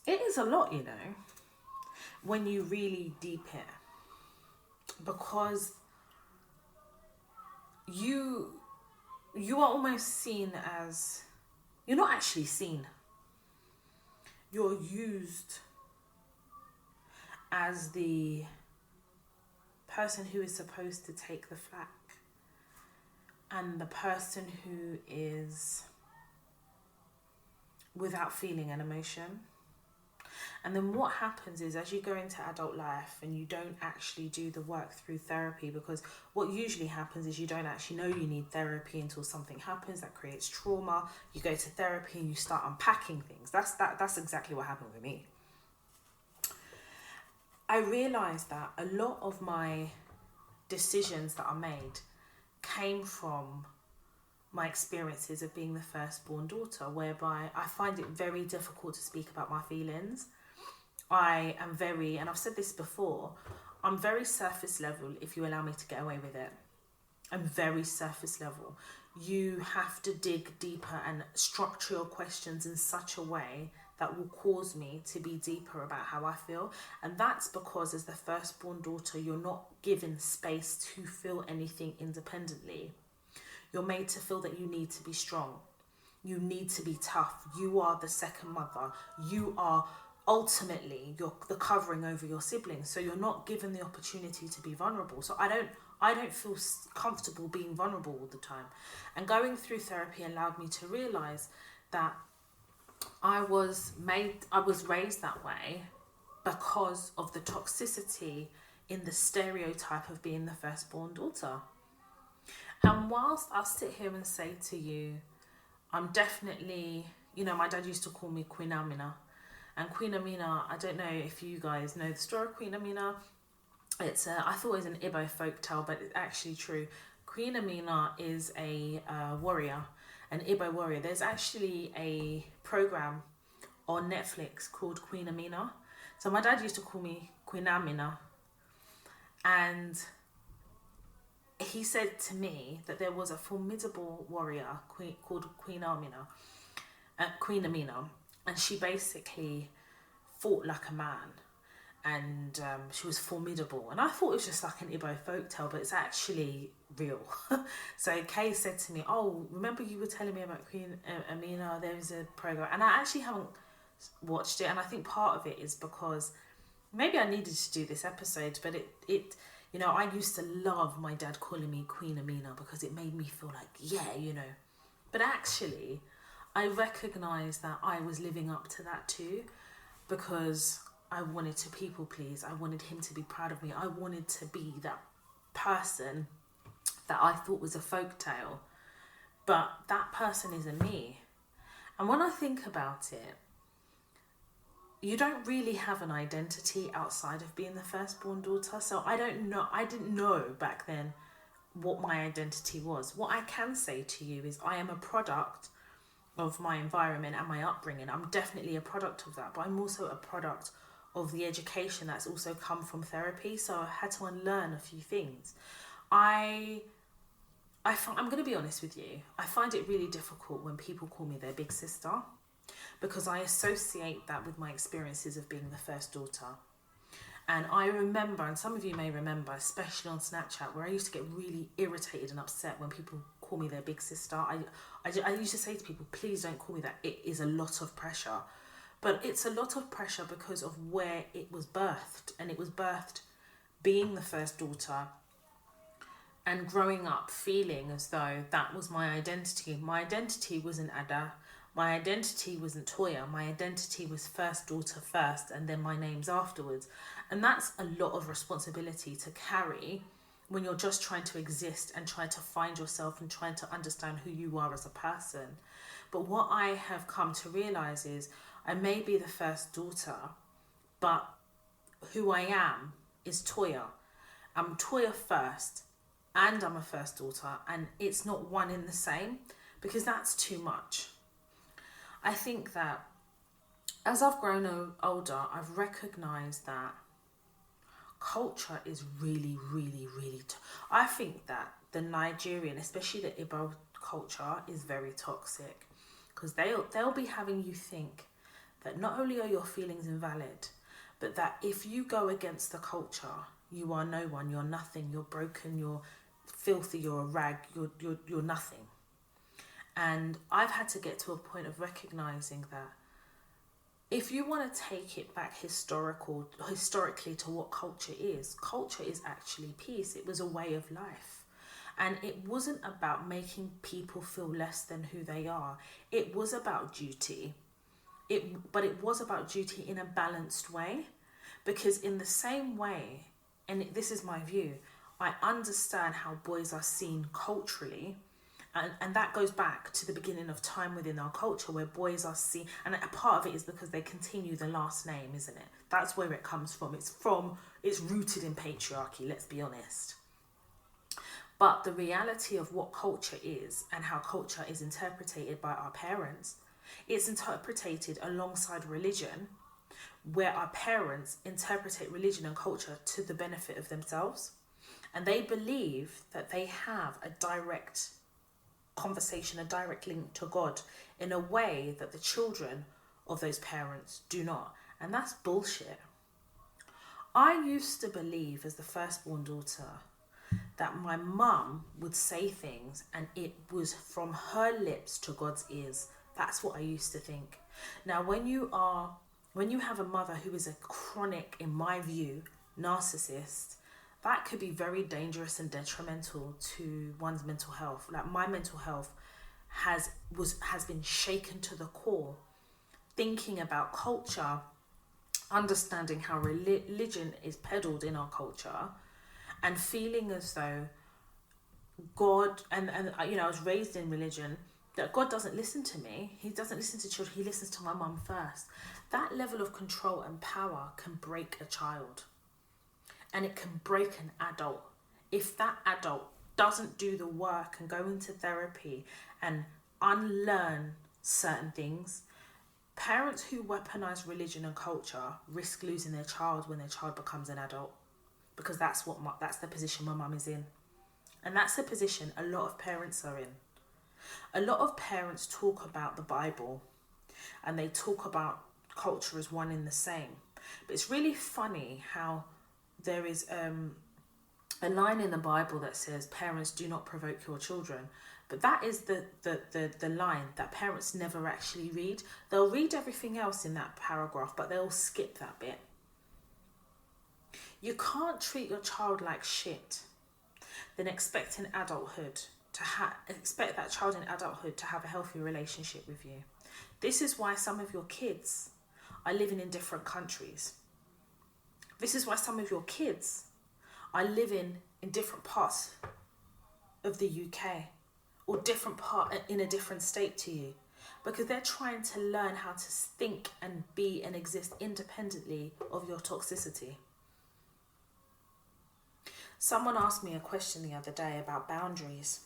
A: It is a lot, you know, when you really deep it. Because you are almost seen as, you're not actually seen. You're used as the person who is supposed to take the flak and the person who is without feeling and emotion. And then what happens is, as you go into adult life and you don't actually do the work through therapy, because what usually happens is you don't actually know you need therapy until something happens that creates trauma. You go to therapy and you start unpacking things. That's exactly what happened with me. I realised that a lot of my decisions that are made came from my experiences of being the firstborn daughter, whereby I find it very difficult to speak about my feelings. I am very, and I've said this before, I'm very surface level if you allow me to get away with it. I'm very surface level. You have to dig deeper and structure your questions in such a way that will cause me to be deeper about how I feel. And that's because as the firstborn daughter, you're not given space to feel anything independently. You're made to feel that you need to be strong. You need to be tough. You are the second mother. You are ultimately the covering over your siblings. So you're not given the opportunity to be vulnerable. So I don't feel comfortable being vulnerable all the time. And going through therapy allowed me to realize that I was raised that way because of the toxicity in the stereotype of being the firstborn daughter. And whilst I'll sit here and say to you, I'm definitely, you know, my dad used to call me Queen Amina. And Queen Amina, I don't know if you guys know the story of Queen Amina. I thought it was an Igbo folk tale, but it's actually true. Queen Amina is a warrior, an Igbo warrior. There's actually a program on Netflix called Queen Amina. So my dad used to call me Queen Amina. And he said to me that there was a formidable warrior called Queen Amina, and she basically fought like a man, and she was formidable. And I thought it was just like an Igbo folktale, but it's actually real. So Kay said to me, "Oh, remember you were telling me about Queen Amina? There was a program," and I actually haven't watched it, and I think part of it is because maybe I needed to do this episode, but it you know, I used to love my dad calling me Queen Amina because it made me feel like, yeah, you know. But actually, I recognised that I was living up to that too, because I wanted to people please. I wanted him to be proud of me. I wanted to be that person that I thought was a folktale. But that person isn't me. And when I think about it, you don't really have an identity outside of being the firstborn daughter. So I didn't know back then what my identity was. What I can say to you is I am a product of my environment and my upbringing. I'm definitely a product of that, but I'm also a product of the education that's also come from therapy. So I had to unlearn a few things. I'm going to be honest with you. I find it really difficult when people call me their big sister, because I associate that with my experiences of being the first daughter. And I remember, and some of you may remember, especially on Snapchat, where I used to get really irritated and upset when people call me their big sister. I used to say to people, please don't call me that. It is a lot of pressure. But it's a lot of pressure because of where it was birthed. And it was birthed being the first daughter and growing up feeling as though that was my identity. My identity wasn't Ada. My identity wasn't Toya. My identity was first daughter first, and then my name's afterwards. And that's a lot of responsibility to carry when you're just trying to exist and trying to find yourself and trying to understand who you are as a person. But what I have come to realize is I may be the first daughter, but who I am is Toya. I'm Toya first, and I'm a first daughter, and it's not one in the same, because that's too much. I think that as I've grown older, I've recognised that culture is really, really, really... I think that the Nigerian, especially the Igbo culture, is very toxic, because they'll be having you think that not only are your feelings invalid, but that if you go against the culture, you are no one, you're nothing, you're broken, you're filthy, you're a rag, you're nothing. And I've had to get to a point of recognising that if you want to take it back historically to what culture is actually peace. It was a way of life. And it wasn't about making people feel less than who they are. It was about duty. But it was about duty in a balanced way. Because in the same way, and this is my view, I understand how boys are seen culturally. And that goes back to the beginning of time within our culture, where boys are seen, and a part of it is because they continue the last name, isn't it? That's where it comes from. It's rooted in patriarchy, let's be honest. But the reality of what culture is and how culture is interpreted by our parents, it's interpreted alongside religion, where our parents interpret religion and culture to the benefit of themselves. And they believe that they have a direct conversation, a direct link to God, in a way that the children of those parents do not. And that's bullshit. I used to believe, as the firstborn daughter, that my mum would say things and it was from her lips to God's ears. That's what I used to think. Now, when you have a mother who is a chronic, in my view, narcissist, that could be very dangerous and detrimental to one's mental health. Like, my mental health has been shaken to the core, thinking about culture, understanding how religion is peddled in our culture, and feeling as though God, and you know, I was raised in religion, that God doesn't listen to me. He doesn't listen to children. He listens to my mum first. That level of control and power can break a child. And it can break an adult. If that adult doesn't do the work and go into therapy and unlearn certain things, parents who weaponize religion and culture risk losing their child when their child becomes an adult. Because that's the position my mum is in. And that's the position a lot of parents are in. A lot of parents talk about the Bible and they talk about culture as one in the same. But it's really funny how there is a line in the Bible that says, parents, do not provoke your children. But that is the line that parents never actually read. They'll read everything else in that paragraph, but they'll skip that bit. You can't treat your child like shit, then expect that child in adulthood to have a healthy relationship with you. This is why some of your kids are living in different countries. This is why some of your kids are living in different parts of the UK or in a different state to you, because they're trying to learn how to think and be and exist independently of your toxicity. Someone asked me a question the other day about boundaries.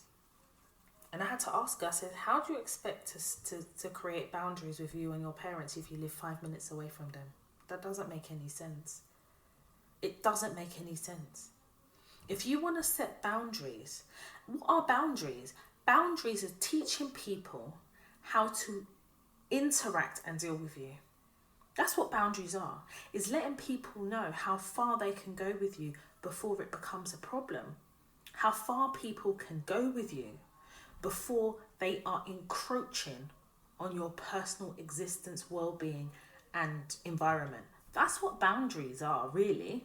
A: And I had to ask her, I said, how do you expect to create boundaries with you and your parents if you live 5 minutes away from them? That doesn't make any sense. It doesn't make any sense. If you want to set boundaries, what are boundaries? Boundaries are teaching people how to interact and deal with you. That's what boundaries are, is letting people know how far they can go with you before it becomes a problem. How far people can go with you before they are encroaching on your personal existence, well-being and environment. That's what boundaries are, really.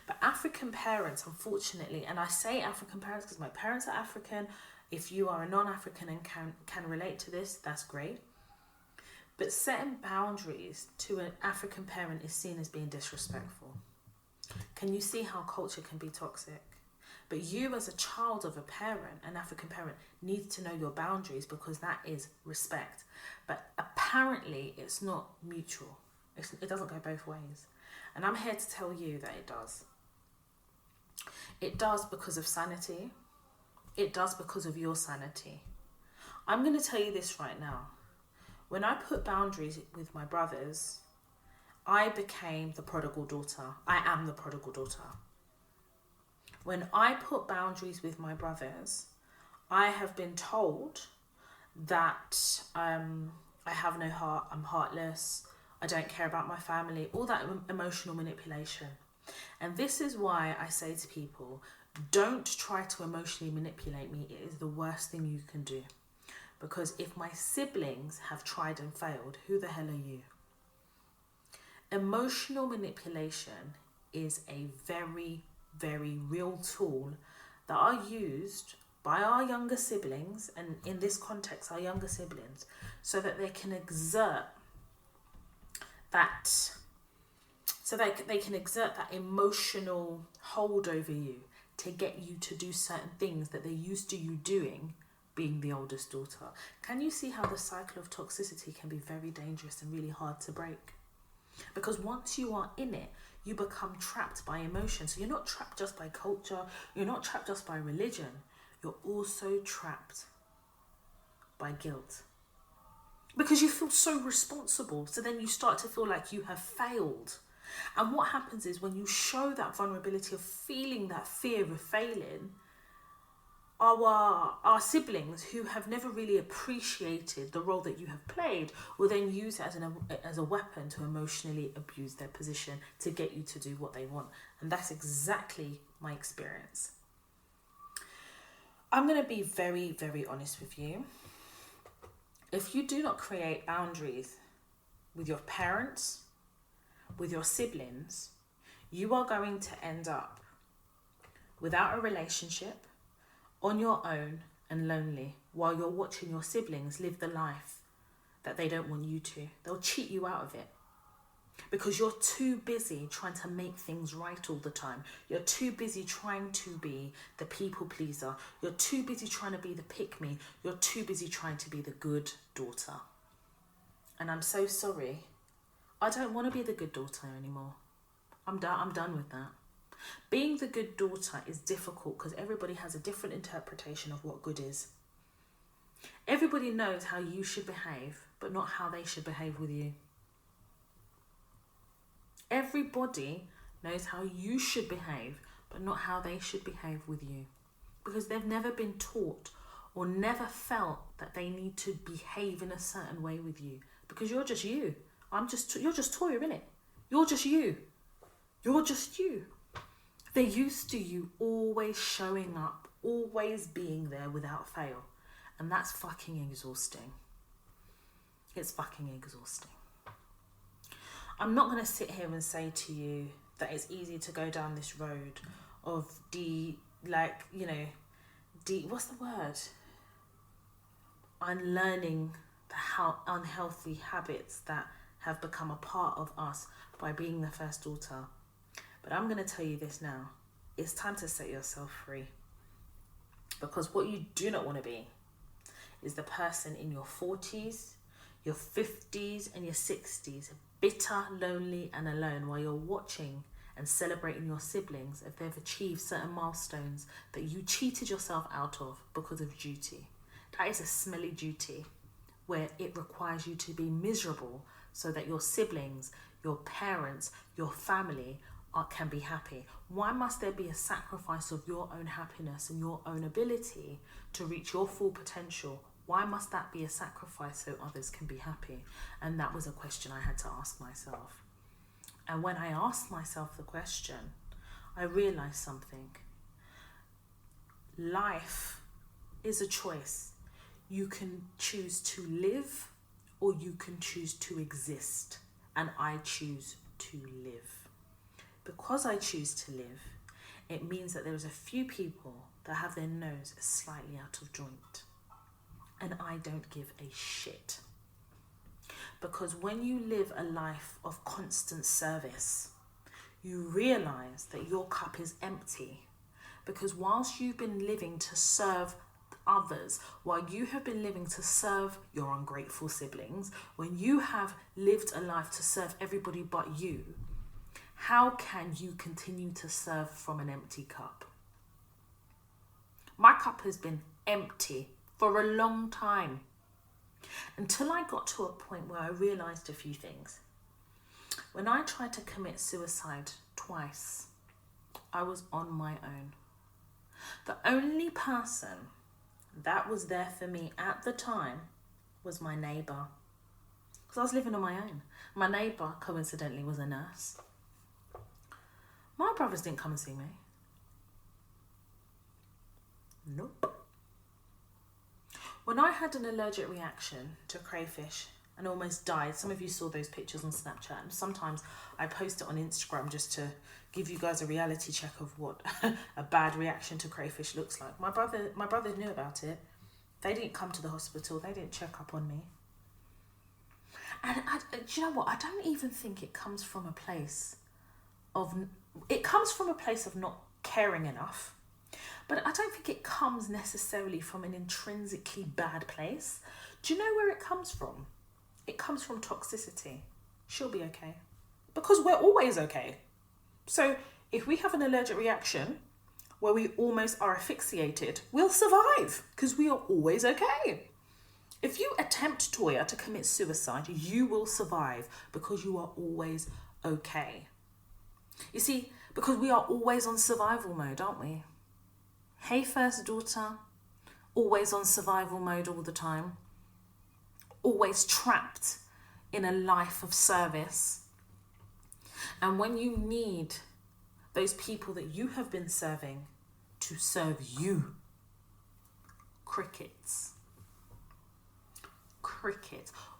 A: But African parents, unfortunately, and I say African parents because my parents are African. If you are a non-African and can relate to this, that's great. But setting boundaries to an African parent is seen as being disrespectful. Can you see how culture can be toxic? But you, as a child of a parent, an African parent, need to know your boundaries, because that is respect. But apparently it's not mutual. It doesn't go both ways. And I'm here to tell you that it does. It does because of sanity. It does because of your sanity. I'm going to tell you this right now. When I put boundaries with my brothers, I became the prodigal daughter. I am the prodigal daughter. When I put boundaries with my brothers, I have been told that I have no heart, I'm heartless, I don't care about my family, all that emotional manipulation. And this is why I say to people, don't try to emotionally manipulate me. It is the worst thing you can do. Because if my siblings have tried and failed, who the hell are you? Emotional manipulation is a very, very real tool that are used by our younger siblings, and in this context, our younger siblings, so that they can exert that, they can exert that emotional hold over you to get you to do certain things that they're used to you doing, being the oldest daughter. Can you see how the cycle of toxicity can be very dangerous and really hard to break? Because once you are in it, you become trapped by emotion. So you're not trapped just by culture, you're not trapped just by religion, you're also trapped by guilt. Because you feel so responsible, so then you start to feel like you have failed. And what happens is when you show that vulnerability of feeling that fear of failing, our siblings who have never really appreciated the role that you have played will then use it as a weapon to emotionally abuse their position to get you to do what they want. And that's exactly my experience. I'm going to be very, very honest with you. If you do not create boundaries with your parents, with your siblings, you are going to end up without a relationship, on your own and lonely, while you're watching your siblings live the life that they don't want you to. They'll cheat you out of it because you're too busy trying to make things right all the time. You're too busy trying to be the people pleaser. You're too busy trying to be the pick-me. You're too busy trying to be the good daughter. And I'm so sorry. I don't want to be the good daughter anymore. I'm done with that. Being the good daughter is difficult because everybody has a different interpretation of what good is. Everybody knows how you should behave, but not how they should behave with you. Everybody knows how you should behave, but not how they should behave with you. Because they've never been taught or never felt that they need to behave in a certain way with you. Because you're just you. You're just Toya, innit? You're just you. You're just you. They're used to you always showing up, always being there without fail. And that's fucking exhausting. It's fucking exhausting. I'm not going to sit here and say to you that it's easy to go down this road of what's the word? Unlearning the unhealthy habits that have become a part of us by being the first daughter. But I'm going to tell you this now. It's time to set yourself free. Because what you do not want to be is the person in your 40s, your 50s and your 60s, bitter, lonely and alone while you're watching and celebrating your siblings if they've achieved certain milestones that you cheated yourself out of because of duty. That is a smelly duty where it requires you to be miserable so that your siblings, your parents, your family can be happy. Why must there be a sacrifice of your own happiness and your own ability to reach your full potential? Why must that be a sacrifice so others can be happy? And that was a question I had to ask myself. And when I asked myself the question, I realized something. Life is a choice. You can choose to live or you can choose to exist. And I choose to live. Because I choose to live, it means that there's a few people that have their nose slightly out of joint. And I don't give a shit. Because when you live a life of constant service, you realize that your cup is empty. Because whilst you've been living to serve others, while you have been living to serve your ungrateful siblings, when you have lived a life to serve everybody but you, how can you continue to serve from an empty cup? My cup has been empty for a long time, until I got to a point where I realised a few things. When I tried to commit suicide twice, I was on my own. The only person that was there for me at the time was my neighbour. Because I was living on my own. My neighbour, coincidentally, was a nurse. My brothers didn't come and see me. Nope. When I had an allergic reaction to crayfish and almost died, some of you saw those pictures on Snapchat, and sometimes I post it on Instagram just to give you guys a reality check of what a bad reaction to crayfish looks like. My brothers knew about it. They didn't come to the hospital. They didn't check up on me. And do you know what? I don't even think it comes from a place of... It comes from a place of not caring enough. But I don't think it comes necessarily from an intrinsically bad place. Do you know where it comes from? It comes from toxicity. She'll be okay. Because we're always okay. So if we have an allergic reaction where we almost are asphyxiated, we'll survive because we are always okay. If you attempt, Toya, to commit suicide, you will survive because you are always okay. You see, because we are always on survival mode, aren't we? Hey, first daughter, always on survival mode all the time. Always trapped in a life of service. And when you need those people that you have been serving to serve you, crickets.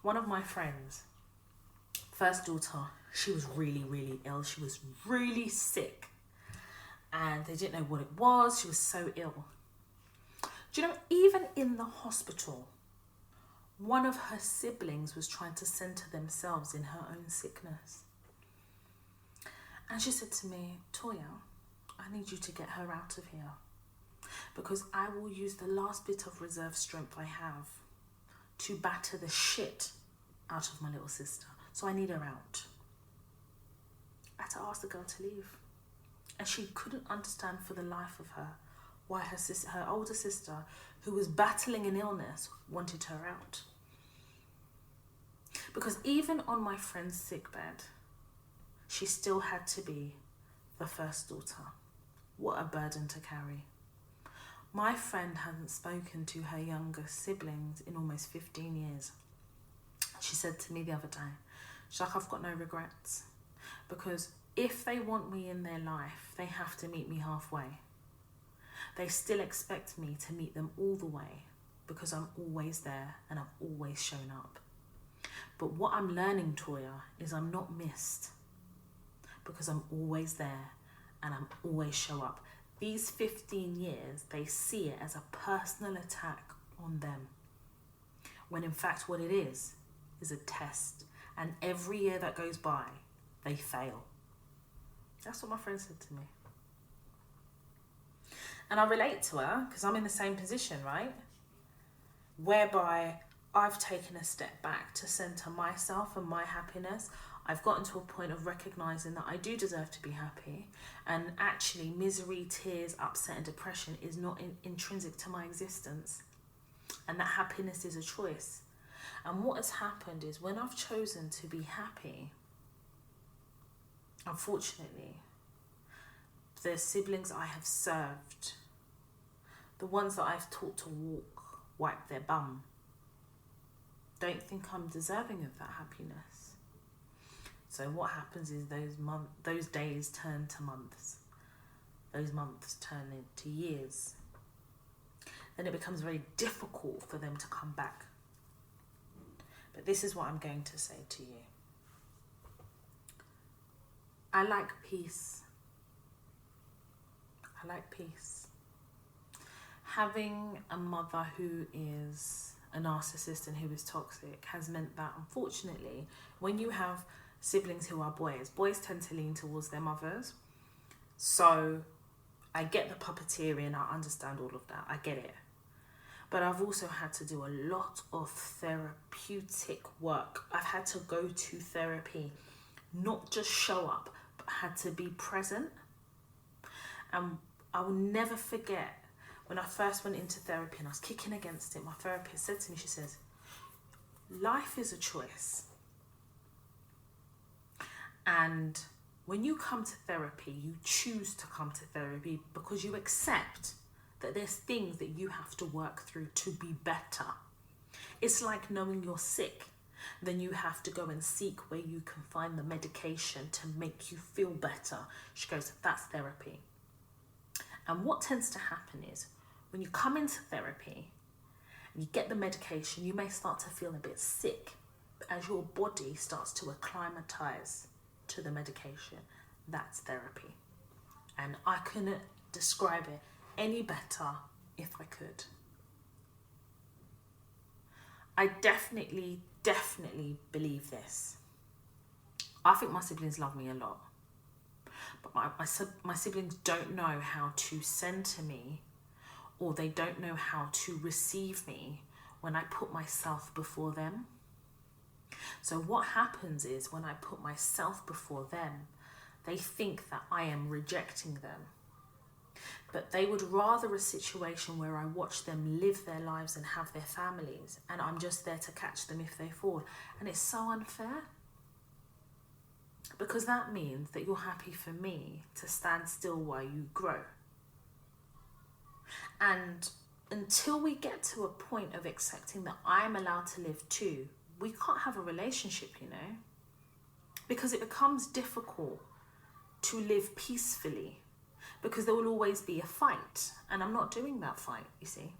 A: One of my friends, first daughter, she was really, really ill. She was really sick. And they didn't know what it was. She was so ill. Do you know, even in the hospital, one of her siblings was trying to center themselves in her own sickness. And she said to me, Toya, I need you to get her out of here, because I will use the last bit of reserve strength I have to batter the shit out of my little sister. So I need her out. I had to ask the girl to leave. And she couldn't understand for the life of her why her older sister, who was battling an illness, wanted her out. Because even on my friend's sickbed, she still had to be the first daughter. What a burden to carry. My friend hadn't spoken to her younger siblings in almost 15 years. She said to me the other day, she's like, I've got no regrets, because if they want me in their life, they have to meet me halfway. They still expect me to meet them all the way because I'm always there and I've always shown up. But what I'm learning, Toya, is I'm not missed because I'm always there and I'm always show up. These 15 years, they see it as a personal attack on them, when in fact what it is a test. And every year that goes by, they fail. That's what my friend said to me. And I relate to her because I'm in the same position, right? Whereby I've taken a step back to center myself and my happiness. I've gotten to a point of recognizing that I do deserve to be happy. And actually, misery, tears, upset and depression is not intrinsic to my existence. And that happiness is a choice. And what has happened is when I've chosen to be happy, unfortunately, the siblings I have served, the ones that I've taught to wipe their bum, don't think I'm deserving of that happiness. So what happens is those days turn to months. Those months turn into years. Then it becomes very difficult for them to come back. But this is what I'm going to say to you. I like peace. I like peace. Having a mother who is a narcissist and who is toxic has meant that, unfortunately, when you have siblings who are boys tend to lean towards their mothers. So I get the puppeteering, I understand all of that, I get it. But I've also had to do a lot of therapeutic work. I've had to go to therapy, not just show up, but had to be present. And I will never forget when I first went into therapy and I was kicking against it, my therapist said to me, she says, life is a choice. And when you come to therapy, you choose to come to therapy because you accept that there's things that you have to work through to be better. It's like knowing you're sick. Then you have to go and seek where you can find the medication to make you feel better. She goes, that's therapy. And what tends to happen is when you come into therapy and you get the medication, you may start to feel a bit sick as your body starts to acclimatize to the medication. That's therapy. And I couldn't describe it any better if I could. I definitely believe this. I think my siblings love me a lot. But my siblings don't know how to center me, or they don't know how to receive me when I put myself before them. So what happens is when I put myself before them, they think that I am rejecting them. But they would rather a situation where I watch them live their lives and have their families, and I'm just there to catch them if they fall. And it's so unfair. Because that means that you're happy for me to stand still while you grow. And until we get to a point of accepting that I'm allowed to live too, we can't have a relationship, you know, because it becomes difficult to live peacefully because there will always be a fight, and I'm not doing that fight, you see.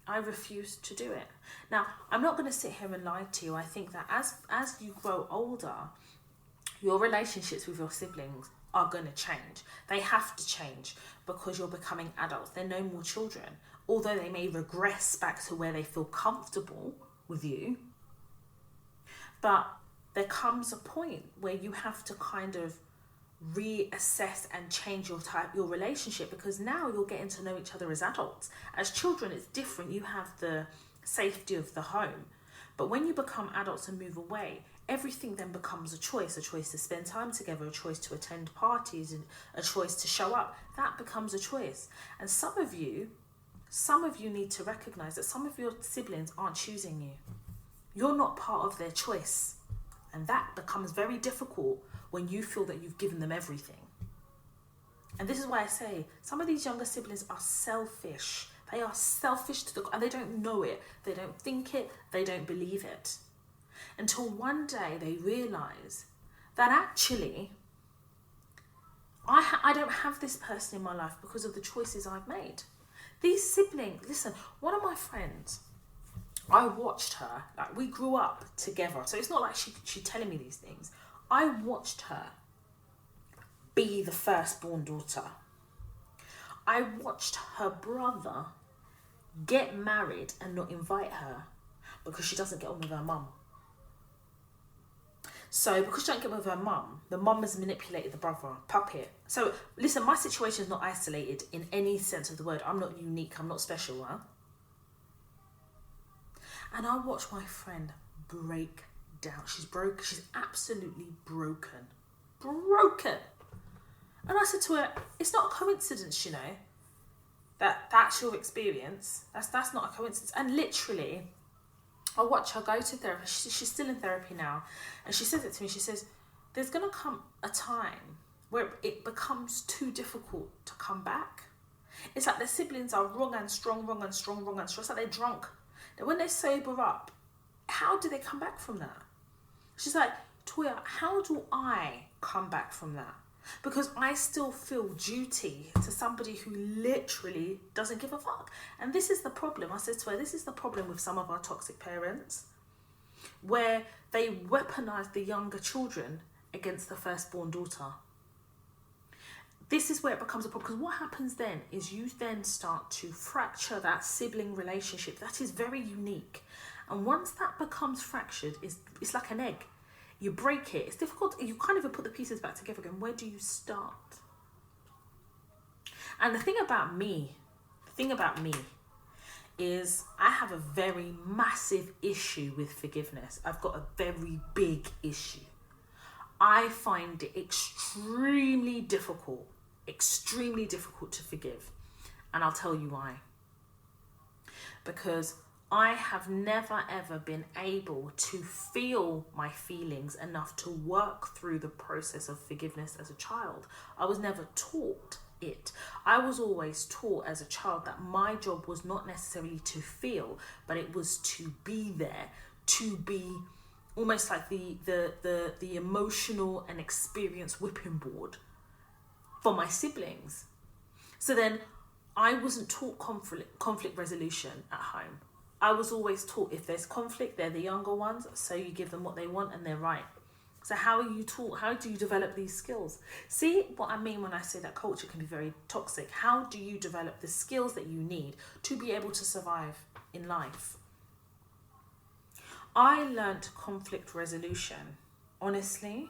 A: I refuse to do it. Now, I'm not going to sit here and lie to you. I think that as you grow older, your relationships with your siblings are going to change. They have to change because you're becoming adults. They're no more children. Although they may regress back to where they feel comfortable with you. But there comes a point where you have to kind of reassess and change your relationship, because now you're getting to know each other as adults. As children, it's different. You have the safety of the home. But when you become adults and move away, everything then becomes a choice to spend time together, a choice to attend parties, and a choice to show up. That becomes a choice. And some of you need to recognize that some of your siblings aren't choosing you. You're not part of their choice. And that becomes very difficult when you feel that you've given them everything. And this is why I say some of these younger siblings are selfish. They are selfish and they don't know it. They don't think it. They don't believe it. Until one day they realize that actually I don't have this person in my life because of the choices I've made. These siblings, listen, one of my friends, I watched her, like we grew up together. So it's not like she telling me these things. I watched her be the firstborn daughter. I watched her brother get married and not invite her because she doesn't get on with her mum. So because she don't get on with her mum, the mum has manipulated the brother, puppet. So listen, my situation is not isolated in any sense of the word. I'm not unique, I'm not special, huh? And I watched my friend break down. She's broke. She's absolutely broken. Broken. And I said to her, it's not a coincidence, you know, that's your experience. That's not a coincidence. And literally, I watch her go to therapy. She's still in therapy now. And she says it to me. She says, there's going to come a time where it becomes too difficult to come back. It's like their siblings are wrong and strong. It's like they're drunk. And when they sober up, how do they come back from that? She's like, Toya, how do I come back from that? Because I still feel duty to somebody who literally doesn't give a fuck. And this is the problem. I said to her, this is the problem with some of our toxic parents, where they weaponize the younger children against the firstborn daughter. This is where it becomes a problem, because what happens then is you then start to fracture that sibling relationship that is very unique. And once that becomes fractured, it's like an egg. You break it. It's difficult. You can't even put the pieces back together again. Where do you start? And the thing about me is I have a very massive issue with forgiveness. I've got a very big issue. I find it extremely difficult to forgive. And I'll tell you why. Because I have never ever been able to feel my feelings enough to work through the process of forgiveness as a child. I was never taught it. I was always taught as a child that my job was not necessarily to feel, but it was to be there, to be almost like the emotional and experience whipping board for my siblings. So then I wasn't taught conflict resolution at home. I was always taught if there's conflict, they're the younger ones, so you give them what they want and they're right. So how are you taught? How do you develop these skills? See what I mean when I say that culture can be very toxic? How do you develop the skills that you need to be able to survive in life? I learnt conflict resolution, honestly,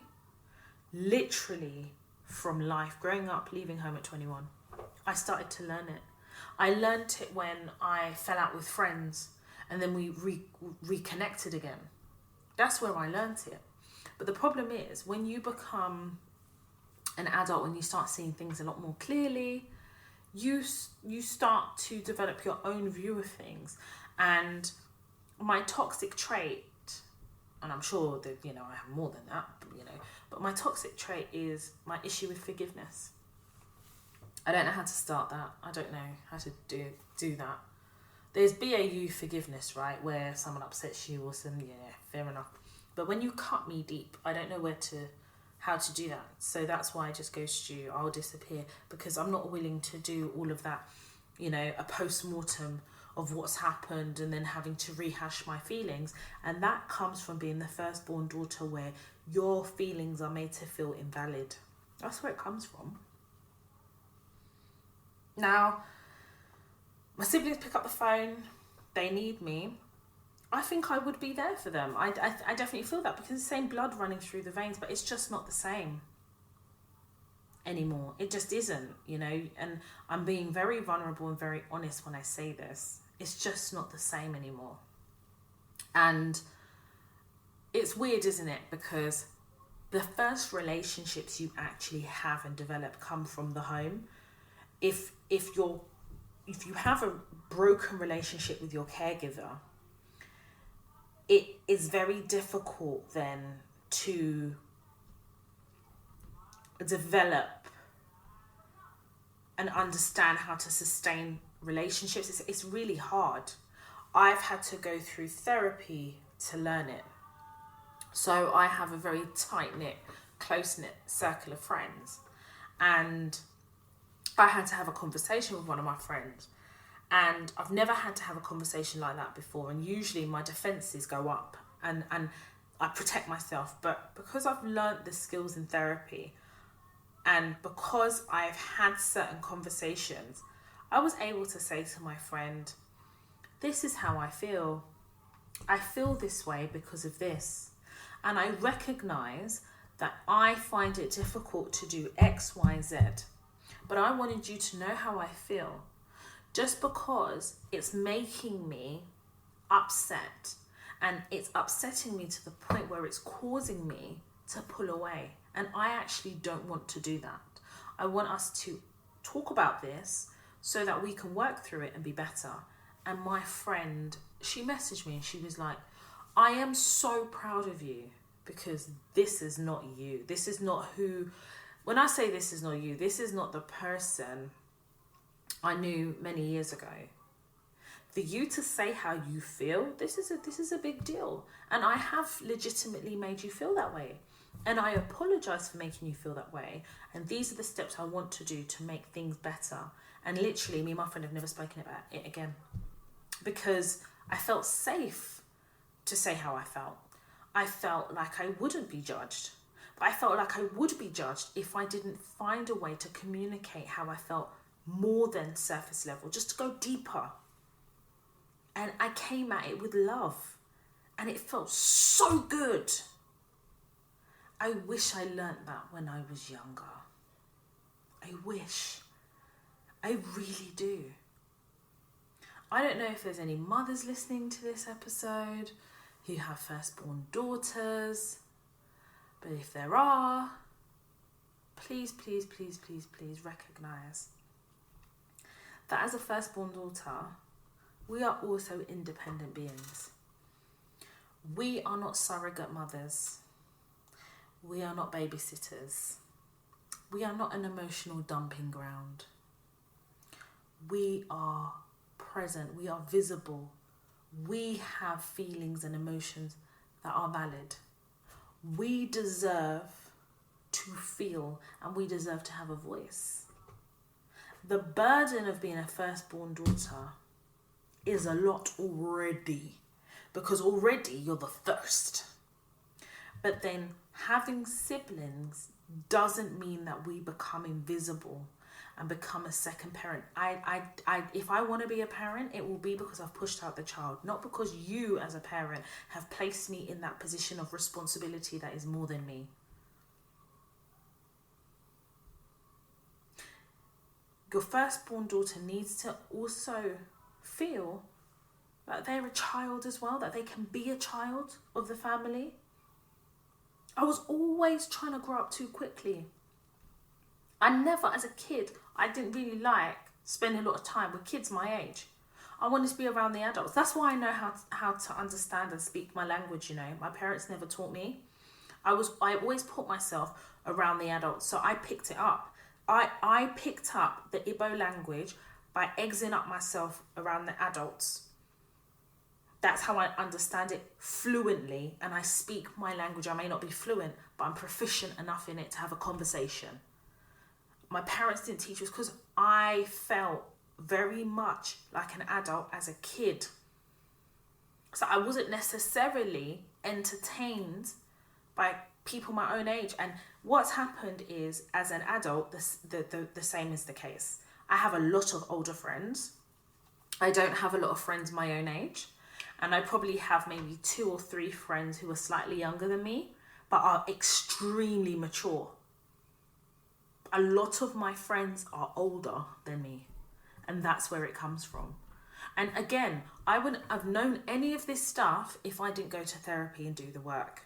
A: literally from life. Growing up, leaving home at 21, I started to learn it. I learnt it when I fell out with friends and then we reconnected again. That's where I learnt it. But the problem is when you become an adult, when you start seeing things a lot more clearly, you start to develop your own view of things. And my toxic trait, and I'm sure that, I have more than that, but my toxic trait is my issue with forgiveness. I don't know how to start that. I don't know how to do that. There's BAU forgiveness, right? Where someone upsets you or fair enough. But when you cut me deep, I don't know how to do that. So that's why I just ghost you. I'll disappear because I'm not willing to do all of that, a post-mortem of what's happened and then having to rehash my feelings. And that comes from being the firstborn daughter where your feelings are made to feel invalid. That's where it comes from. Now, my siblings pick up the phone, they need me. I think I would be there for them. I definitely feel that because it's the same blood running through the veins, but it's just not the same anymore. It just isn't, and I'm being very vulnerable and very honest when I say this. It's just not the same anymore. And it's weird, isn't it? Because the first relationships you actually have and develop come from the home. If you have a broken relationship with your caregiver, it is very difficult then to develop and understand how to sustain relationships. It's really hard. I've had to go through therapy to learn it. So I have a very tight-knit, close-knit circle of friends. And I had to have a conversation with one of my friends. And I've never had to have a conversation like that before. And usually my defenses go up and I protect myself. But because I've learnt the skills in therapy and because I've had certain conversations, I was able to say to my friend, this is how I feel. I feel this way because of this. And I recognise that I find it difficult to do X, Y, Z. But I wanted you to know how I feel. Just because it's making me upset and it's upsetting me to the point where it's causing me to pull away. And I actually don't want to do that. I want us to talk about this so that we can work through it and be better. And my friend, she messaged me and she was like, I am so proud of you because this is not you. This is not who, when I say this is not you, this is not the person I knew many years ago. For you to say how you feel, this is a big deal. And I have legitimately made you feel that way. And I apologise for making you feel that way. And these are the steps I want to do to make things better. And literally, me and my friend have never spoken about it again. Because I felt safe to say how I felt. I felt like I wouldn't be judged. But I felt like I would be judged if I didn't find a way to communicate how I felt more than surface level, just to go deeper. And I came at it with love. And it felt so good. I wish I learnt that when I was younger. I wish. I really do. I don't know if there's any mothers listening to this episode who have firstborn daughters, but if there are, please, please, please, please, please recognise that as a firstborn daughter, we are also independent beings. We are not surrogate mothers. We are not babysitters. We are not an emotional dumping ground. We are present. We are visible. We have feelings and emotions that are valid. We deserve to feel, and we deserve to have a voice. The burden of being a firstborn daughter is a lot already, because already you're the first. But then having siblings doesn't mean that we become invisible and become a second parent. If I want to be a parent, it will be because I've pushed out the child, not because you as a parent have placed me in that position of responsibility that is more than me. Your firstborn daughter needs to also feel that they're a child as well, that they can be a child of the family. I was always trying to grow up too quickly. I never, as a kid, I didn't really like spending a lot of time with kids my age. I wanted to be around the adults. That's why I know how to understand and speak my language, you know. My parents never taught me. I always put myself around the adults, so I picked it up. I picked up the Igbo language by egging up myself around the adults. That's how I understand it fluently, and I speak my language. I may not be fluent, but I'm proficient enough in it to have a conversation. My parents didn't teach us because I felt very much like an adult as a kid. So I wasn't necessarily entertained by people my own age. And what's happened is, as an adult, the same is the case. I have a lot of older friends. I don't have a lot of friends my own age. And I probably have maybe 2 or 3 friends who are slightly younger than me, but are extremely mature. A lot of my friends are older than me, and that's where it comes from. And again, I wouldn't have known any of this stuff if I didn't go to therapy and do the work.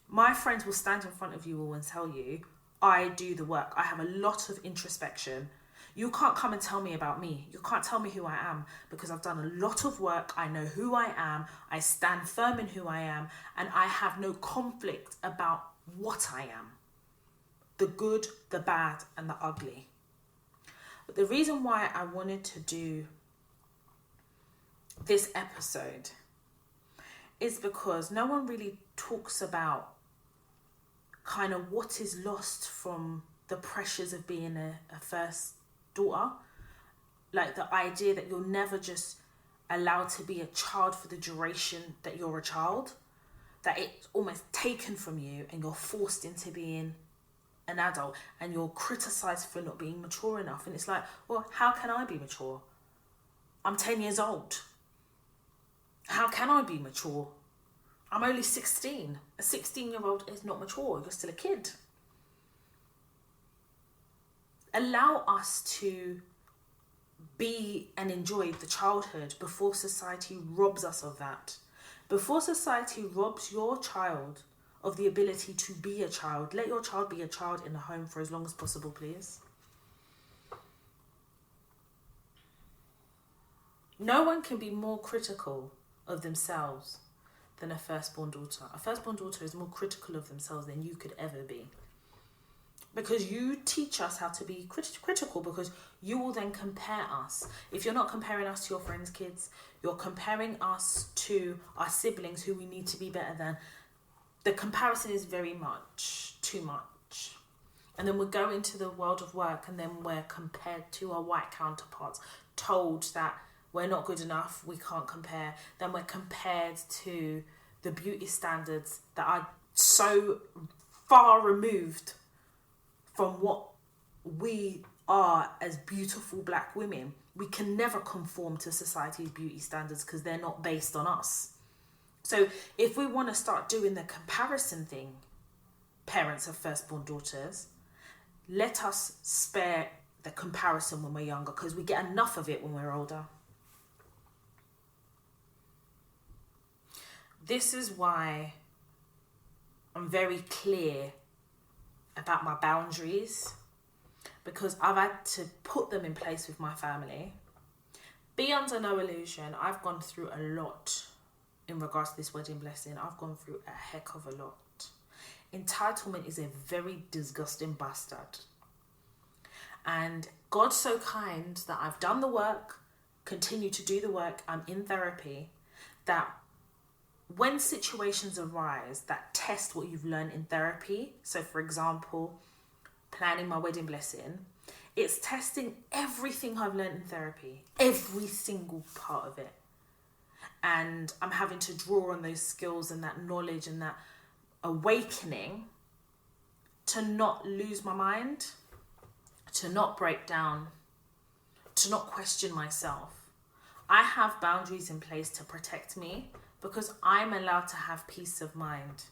A: My friends will stand in front of you all and tell you, I do the work. I have a lot of introspection. You can't come and tell me about me. You can't tell me who I am, because I've done a lot of work. I know who I am. I stand firm in who I am, and I have no conflict about what I am. The good, the bad, and the ugly. But the reason why I wanted to do this episode is because no one really talks about kind of what is lost from the pressures of being a first daughter. Like the idea that you're never just allowed to be a child for the duration that you're a child, that it's almost taken from you and you're forced into being an adult, and you're criticized for not being mature enough. And it's like, well, how can I be mature? I'm 10 years old. How can I be mature? I'm only 16. A 16-year-old is not mature. You're still a kid. Allow us to be and enjoy the childhood before society robs us of that. Before society robs your child of the ability to be a child, let your child be a child in the home for as long as possible, please. No one can be more critical of themselves than a firstborn daughter. A firstborn daughter is more critical of themselves than you could ever be. Because you teach us how to be critical, because you will then compare us. If you're not comparing us to your friends' kids, you're comparing us to our siblings who we need to be better than. The comparison is very much too much. And then we go into the world of work, and then we're compared to our white counterparts, told that we're not good enough, we can't compare. Then we're compared to the beauty standards that are so far removed from what we are as beautiful black women. We can never conform to society's beauty standards because they're not based on us. So if we want to start doing the comparison thing, parents of firstborn daughters, let us spare the comparison when we're younger, because we get enough of it when we're older. This is why I'm very clear about my boundaries, because I've had to put them in place with my family. Be under no illusion, I've gone through a lot in regards to this wedding blessing. I've gone through a heck of a lot. Entitlement is a very disgusting bastard. And God's so kind that I've done the work, continue to do the work, I'm in therapy, that when situations arise that test what you've learned in therapy, so for example, planning my wedding blessing, it's testing everything I've learned in therapy, every single part of it. And I'm having to draw on those skills and that knowledge and that awakening to not lose my mind, to not break down, to not question myself. I have boundaries in place to protect me because I'm allowed to have peace of mind.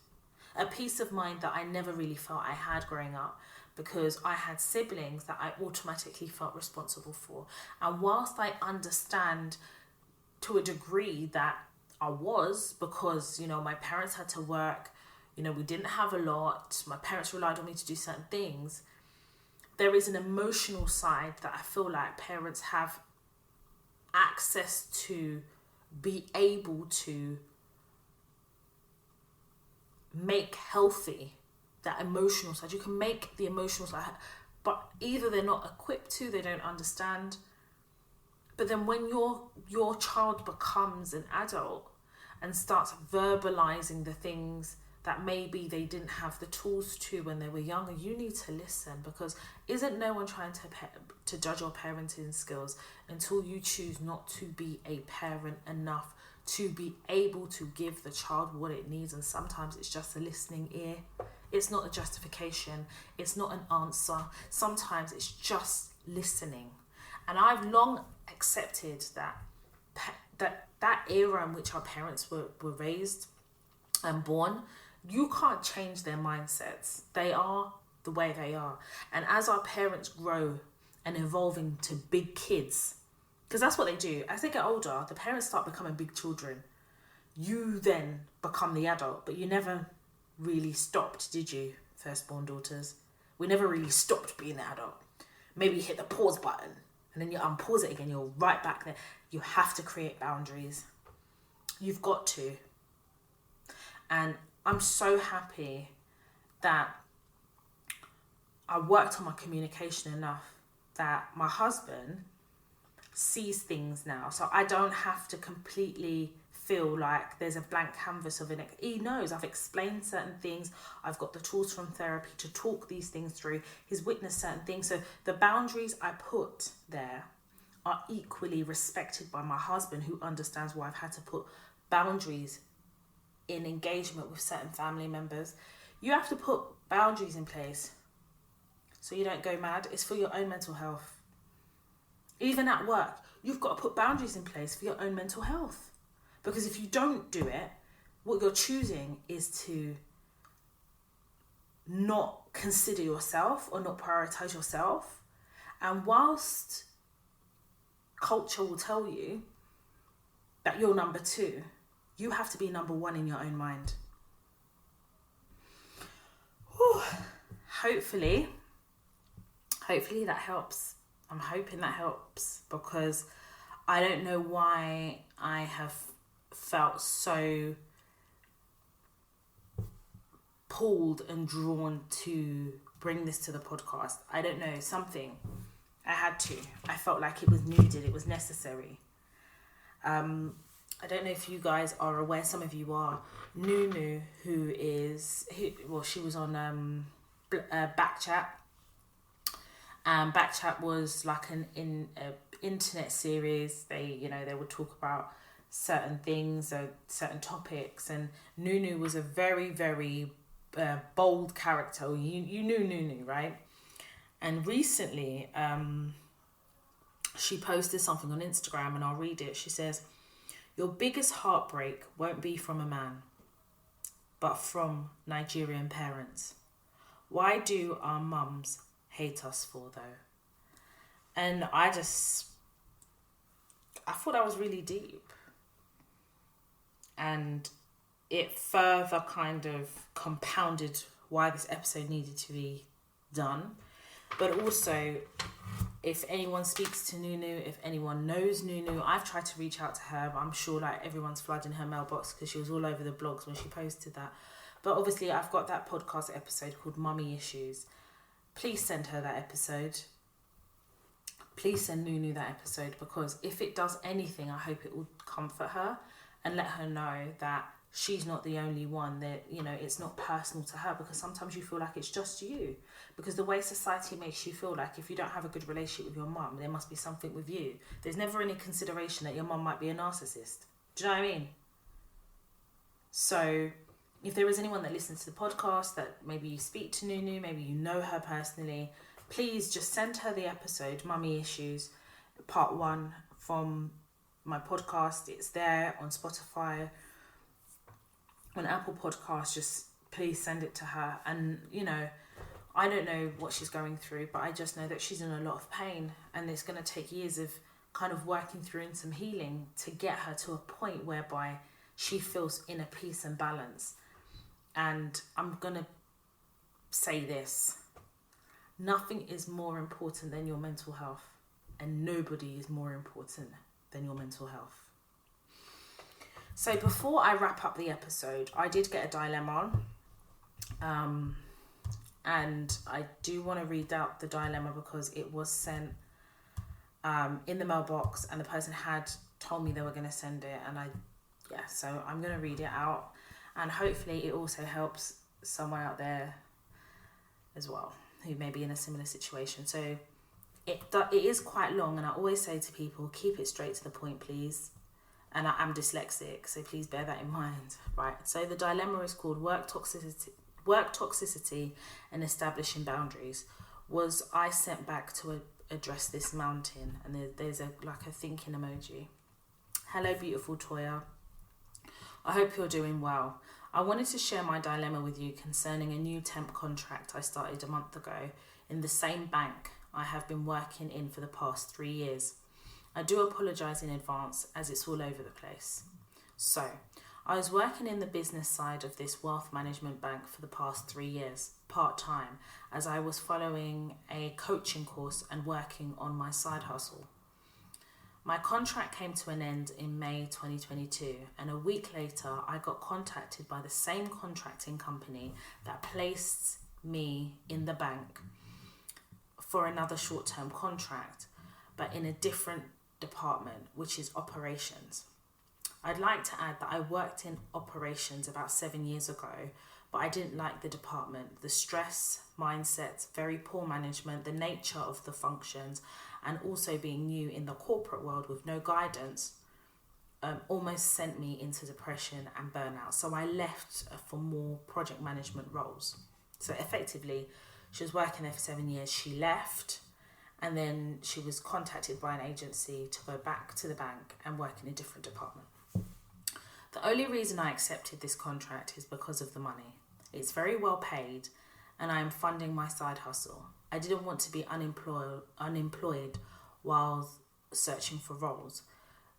A: A peace of mind that I never really felt I had growing up, because I had siblings that I automatically felt responsible for. And whilst I understand to a degree that I was, because, you know, my parents had to work, you know, we didn't have a lot, my parents relied on me to do certain things, there is an emotional side that I feel like parents have access to be able to make healthy. That emotional side, you can make the emotional side, but either they're not equipped to, they don't understand. But then when your child becomes an adult and starts verbalizing the things that maybe they didn't have the tools to when they were younger, you need to listen, because isn't no one trying to judge your parenting skills until you choose not to be a parent enough to be able to give the child what it needs. And sometimes it's just a listening ear. It's not a justification. It's not an answer. Sometimes it's just listening. And I've long accepted that era in which our parents were raised and born, you can't change their mindsets. They are the way they are. And as our parents grow and evolve into big kids, because that's what they do. As they get older, the parents start becoming big children. You then become the adult, but you never really stopped, did you, firstborn daughters? We never really stopped being the adult. Maybe you hit the pause button and then you unpause it again, you're right back there. You have to create boundaries. You've got to. And I'm so happy that I worked on my communication enough that my husband sees things now. So I don't have to completely feel like there's a blank canvas of it. He knows I've explained certain things. I've got the tools from therapy to talk these things through. He's witnessed certain things. So the boundaries I put there are equally respected by my husband, who understands why I've had to put boundaries in engagement with certain family members. You have to put boundaries in place so you don't go mad. It's for your own mental health. Even at work, you've got to put boundaries in place for your own mental health. Because if you don't do it, what you're choosing is to not consider yourself or not prioritize yourself. And whilst culture will tell you that you're number two, you have to be number one in your own mind. Whew. Hopefully that helps. I'm hoping that helps, because I don't know why I have felt so pulled and drawn to bring this to the podcast. I don't know, something. I had to. I felt like it was needed. It was necessary. I don't know if you guys are aware, some of you are. Nunu, she was on Backchat. Backchat was like an internet series. They would talk about certain things, certain topics, and Nunu was a very, very bold character. You knew Nunu, right? And recently, she posted something on Instagram, and I'll read it. She says, "Your biggest heartbreak won't be from a man, but from Nigerian parents. Why do our mums hate us for, though?" And I thought that was really deep. And it further kind of compounded why this episode needed to be done. But also, if anyone speaks to Nunu, if anyone knows Nunu, I've tried to reach out to her, but I'm sure like everyone's flooding her mailbox because she was all over the blogs when she posted that. But obviously I've got that podcast episode called Mummy Issues. Please send her that episode. Please send Nunu that episode, because if it does anything, I hope it will comfort her and let her know that she's not the only one, that, you know, it's not personal to her, because sometimes you feel like it's just you, because the way society makes you feel like if you don't have a good relationship with your mum, there must be something with you. There's never any consideration that your mum might be a narcissist. Do you know what I mean? So if there is anyone that listens to the podcast that maybe you speak to Nunu, maybe you know her personally, please just send her the episode, Mummy Issues, part 1 from my podcast. It's there on Spotify, on Apple Podcasts. Just please send it to her. And, you know, I don't know what she's going through, but I just know that she's in a lot of pain, and it's going to take years of kind of working through and some healing to get her to a point whereby she feels inner peace and balance. And I'm going to say this: nothing is more important than your mental health, and nobody is more important than your mental health. So before I wrap up the episode, I did get a dilemma, and I do want to read out the dilemma because it was sent in the mailbox, and the person had told me they were going to send it, and so I'm going to read it out, and hopefully it also helps someone out there as well who may be in a similar situation. So it is quite long, and I always say to people, keep it straight to the point, please. And I am dyslexic, so please bear that in mind. Right, so the dilemma is called work toxicity and establishing boundaries. Was I sent back to address this mountain? And there's a thinking emoji. Hello, beautiful Toya. I hope you're doing well. I wanted to share my dilemma with you concerning a new temp contract I started a month ago in the same bank I have been working in for the past 3 years. I do apologise in advance as it's all over the place. So, I was working in the business side of this wealth management bank for the past 3 years, part-time, as I was following a coaching course and working on my side hustle. My contract came to an end in May 2022, and a week later I got contacted by the same contracting company that placed me in the bank for another short-term contract, but in a different department, which is operations. I'd like to add that I worked in operations about 7 years ago, but I didn't like the department. The stress, mindset, very poor management, the nature of the functions, and also being new in the corporate world with no guidance, almost sent me into depression and burnout. So I left for more project management roles. So effectively, she was working there for 7 years. She left, and then she was contacted by an agency to go back to the bank and work in a different department. The only reason I accepted this contract is because of the money. It's very well paid, and I am funding my side hustle. I didn't want to be unemployed while searching for roles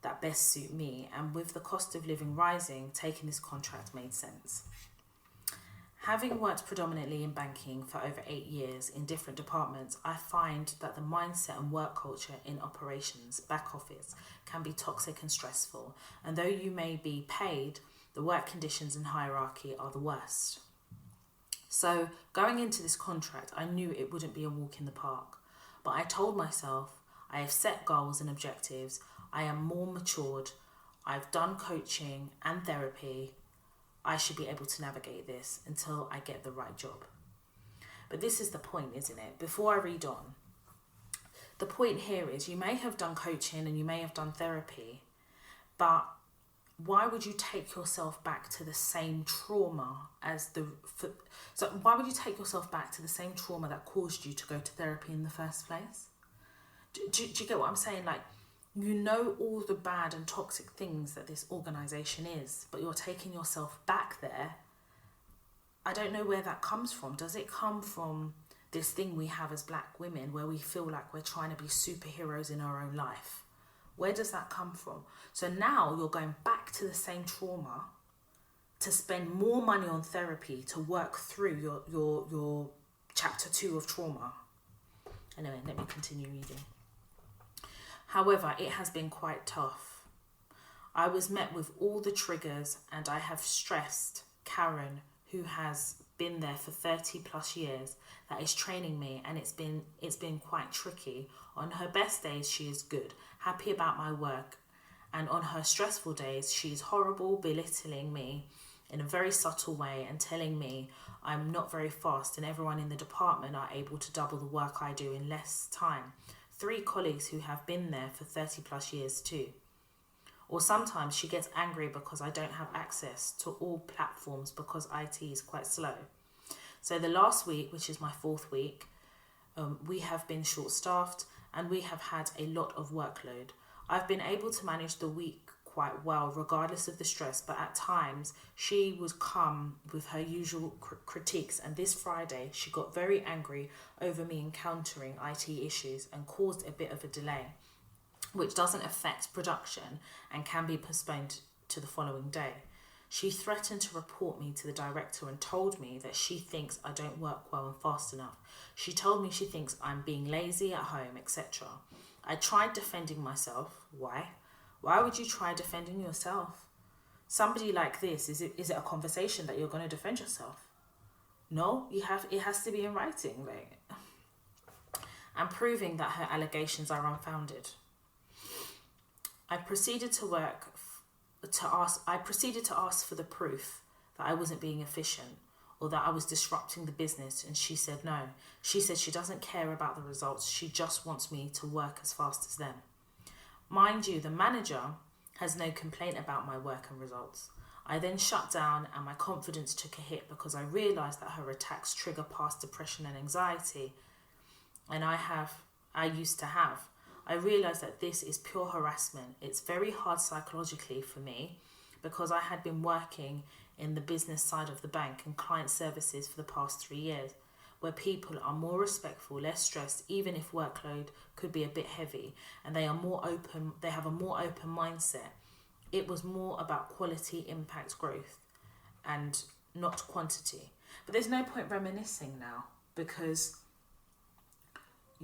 A: that best suit me, and with the cost of living rising, taking this contract made sense. Having worked predominantly in banking for over 8 years in different departments, I find that the mindset and work culture in operations, back office, can be toxic and stressful. And though you may be paid, the work conditions and hierarchy are the worst. So going into this contract, I knew it wouldn't be a walk in the park. But I told myself, I have set goals and objectives. I am more matured. I've done coaching and therapy. I should be able to navigate this until I get the right job. But this is the point, isn't it? Before I read on, the point here is you may have done coaching and you may have done therapy, but why would you take yourself back to the same trauma why would you take yourself back to the same trauma that caused you to go to therapy in the first place? Do you get what I'm saying? Like, you know all the bad and toxic things that this organisation is, but you're taking yourself back there. I don't know where that comes from. Does it come from this thing we have as black women where we feel like we're trying to be superheroes in our own life? Where does that come from? So now you're going back to the same trauma to spend more money on therapy to work through your chapter 2 of trauma. Anyway, let me continue reading. However, it has been quite tough. I was met with all the triggers, and I have stressed Karen, who has been there for 30 plus years, that is training me, and it's been quite tricky. On her best days, she is good, happy about my work, and on her stressful days, she is horrible, belittling me in a very subtle way and telling me I'm not very fast and everyone in the department are able to double the work I do in less time. 3 colleagues who have been there for 30 plus years too. Or sometimes she gets angry because I don't have access to all platforms because IT is quite slow. So the last week, which is my 4th week, we have been short-staffed and we have had a lot of workload. I've been able to manage the week quite well regardless of the stress, but at times she would come with her usual critiques, and this Friday she got very angry over me encountering IT issues and caused a bit of a delay, which doesn't affect production and can be postponed to the following day. She threatened to report me to the director and told me that she thinks I don't work well and fast enough. She told me she thinks I'm being lazy at home, etc. I tried defending myself. Why? Why would you try defending yourself? Somebody like this, is it a conversation that you're going to defend yourself? No, it has to be in writing, and proving that her allegations are unfounded. I proceeded to ask for the proof that I wasn't being efficient or that I was disrupting the business, and she said no. She said she doesn't care about the results, she just wants me to work as fast as them. Mind you, the manager has no complaint about my work and results. I then shut down and my confidence took a hit because I realised that her attacks trigger past depression and anxiety, and I used to have. I realised that this is pure harassment. It's very hard psychologically for me because I had been working in the business side of the bank and client services for the past 3 years, where people are more respectful, less stressed, even if workload could be a bit heavy, and they have a more open mindset. It was more about quality, impact, growth, and not quantity. But there's no point reminiscing now, because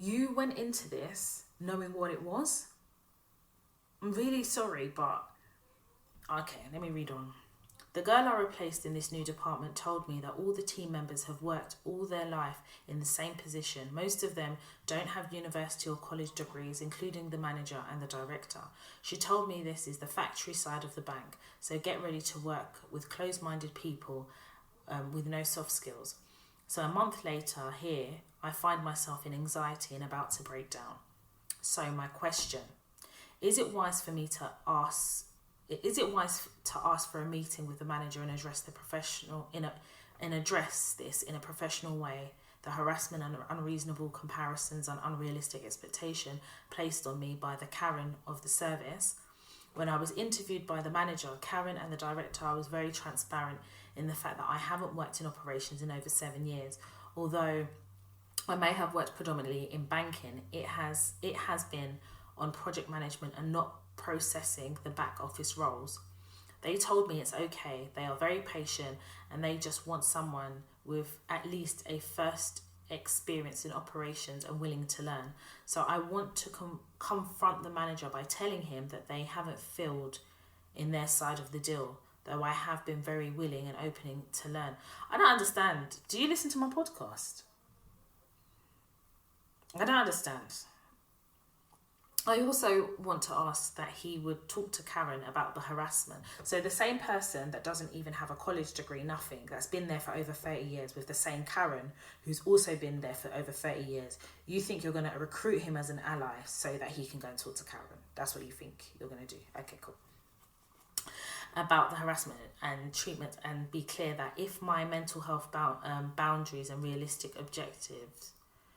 A: you went into this knowing what it was. I'm really sorry, but okay, let me read on. The girl I replaced in this new department told me that all the team members have worked all their life in the same position. Most of them don't have university or college degrees, including the manager and the director. She told me this is the factory side of the bank, so get ready to work with closed-minded people with no soft skills. So a month later here, I find myself in anxiety and about to break down. So my question, is it wise for a meeting with the manager and address this in a professional way, the harassment and unreasonable comparisons and unrealistic expectation placed on me by the Karen of the service? When I was interviewed by the manager, Karen, and the director, I was very transparent in the fact that I haven't worked in operations in over 7 years. Although I may have worked predominantly in banking, it has been on project management and not processing the back office roles. They told me it's okay, they are very patient, and they just want someone with at least a first experience in operations and willing to learn. So I want to confront the manager by telling him that they haven't filled in their side of the deal, though I have been very willing and opening to learn. I don't understand. Do you listen to my podcast? I don't understand. I also want to ask that he would talk to Karen about the harassment. So the same person that doesn't even have a college degree, nothing, that's been there for over 30 years with the same Karen who's also been there for over 30 years, you think you're going to recruit him as an ally so that he can go and talk to Karen. That's what you think you're going to do. Okay, cool. About the harassment and treatment, and be clear that if my mental health boundaries and realistic objectives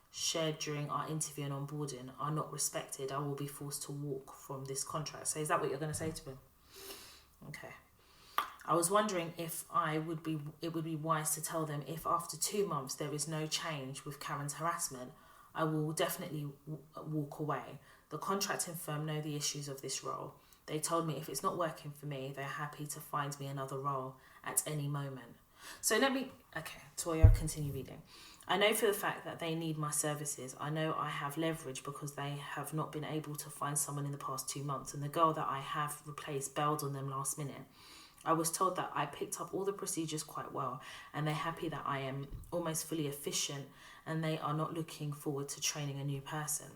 A: shared during our interview and onboarding are not respected, I will be forced to walk from this contract. So is that what you're going to say to him? Okay. I was wondering if it would be wise to tell them if after 2 months there is no change with Karen's harassment, I will definitely walk away. The contracting firm know the issues of this role. They told me if it's not working for me, they're happy to find me another role at any moment. So Toya, continue reading. I know for the fact that they need my services. I know I have leverage because they have not been able to find someone in the past 2 months. And the girl that I have replaced bailed on them last minute. I was told that I picked up all the procedures quite well, and they're happy that I am almost fully efficient, and they are not looking forward to training a new person.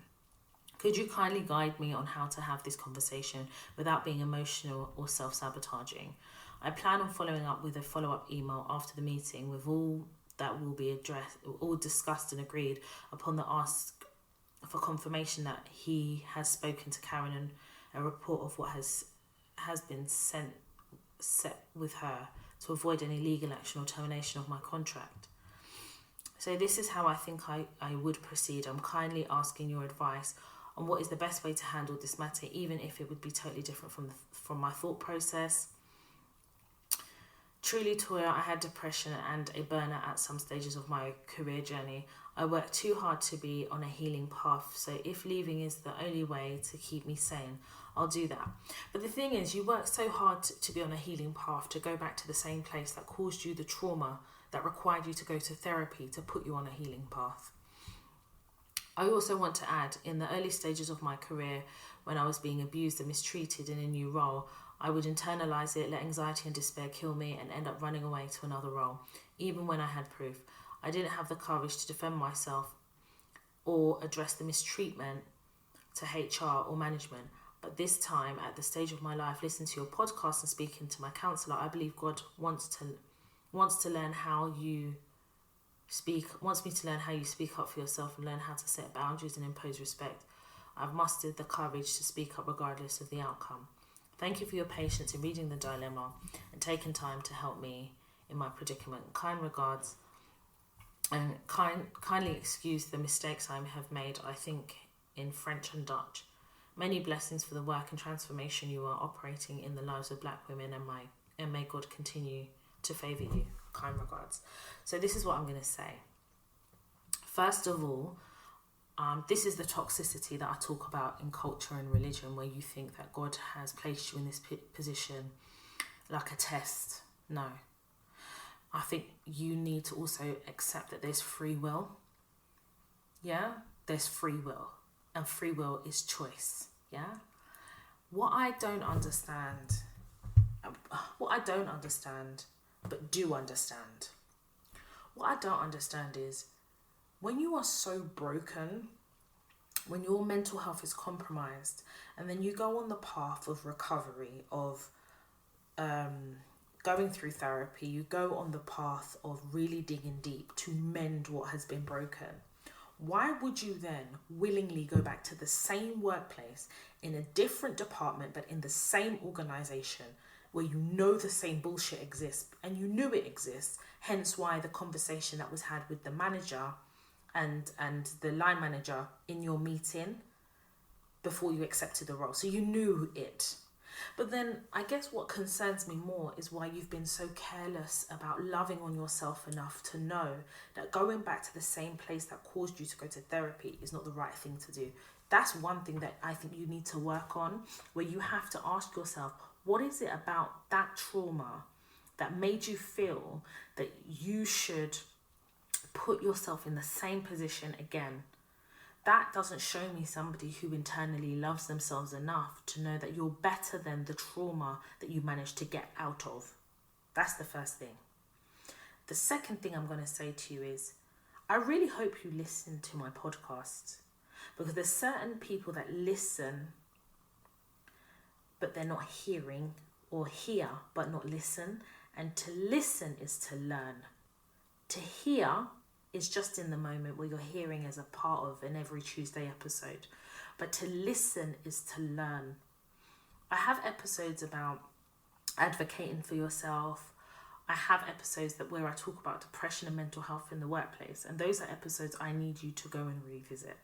A: Could you kindly guide me on how to have this conversation without being emotional or self-sabotaging? I plan on following up with a follow-up email after the meeting with all that will be addressed, all discussed and agreed upon the ask for confirmation that he has spoken to Karen and a report of what has been set with her to avoid any legal action or termination of my contract. So this is how I think I would proceed. I'm kindly asking your advice on what is the best way to handle this matter, even if it would be totally different from my thought process. Truly, Toya, I had depression and a burnout at some stages of my career journey. I worked too hard to be on a healing path, so if leaving is the only way to keep me sane, I'll do that. But the thing is, you worked so hard to be on a healing path, to go back to the same place that caused you the trauma that required you to go to therapy to put you on a healing path. I also want to add, in the early stages of my career, when I was being abused and mistreated in a new role, I would internalize it, let anxiety and despair kill me, and end up running away to another role, even when I had proof. I didn't have the courage to defend myself or address the mistreatment to HR or management. But this time, at the stage of my life, listening to your podcast and speaking to my counsellor, I believe God wants to learn how you wants me to learn how you speak up for yourself and learn how to set boundaries and impose respect. I've mustered the courage to speak up regardless of the outcome. Thank you for your patience in reading the dilemma and taking time to help me in my predicament. Kind regards, and kindly excuse the mistakes I have made, I think, in French and Dutch. Many blessings for the work and transformation you are operating in the lives of Black women, and may God continue to favour you. Kind regards. So this is what I'm going to say. First of all, this is the toxicity that I talk about in culture and religion, where you think that God has placed you in this position like a test. No. I think you need to also accept that there's free will. Yeah? There's free will. And free will is choice. Yeah? What I don't understand, but do understand. What I don't understand is, when you are so broken, when your mental health is compromised, and then you go on the path of recovery, of going through therapy, you go on the path of really digging deep to mend what has been broken, why would you then willingly go back to the same workplace in a different department but in the same organisation where you know the same bullshit exists and you knew it exists, hence why the conversation that was had with the manager and the line manager in your meeting before you accepted the role. So you knew it. But then I guess what concerns me more is why you've been so careless about loving on yourself enough to know that going back to the same place that caused you to go to therapy is not the right thing to do. That's one thing that I think you need to work on, where you have to ask yourself, what is it about that trauma that made you feel that you should put yourself in the same position again? That doesn't show me somebody who internally loves themselves enough to know that you're better than the trauma that you managed to get out of. That's the first thing. The second thing I'm going to say to you is, I really hope you listen to my podcast, because there's certain people that listen but they're not hearing, or hear but not listen. And to listen is to learn. To hear is just in the moment where you're hearing as a part of an every Tuesday episode. But to listen is to learn. I have episodes about advocating for yourself. I have episodes where I talk about depression and mental health in the workplace. And those are episodes I need you to go and revisit.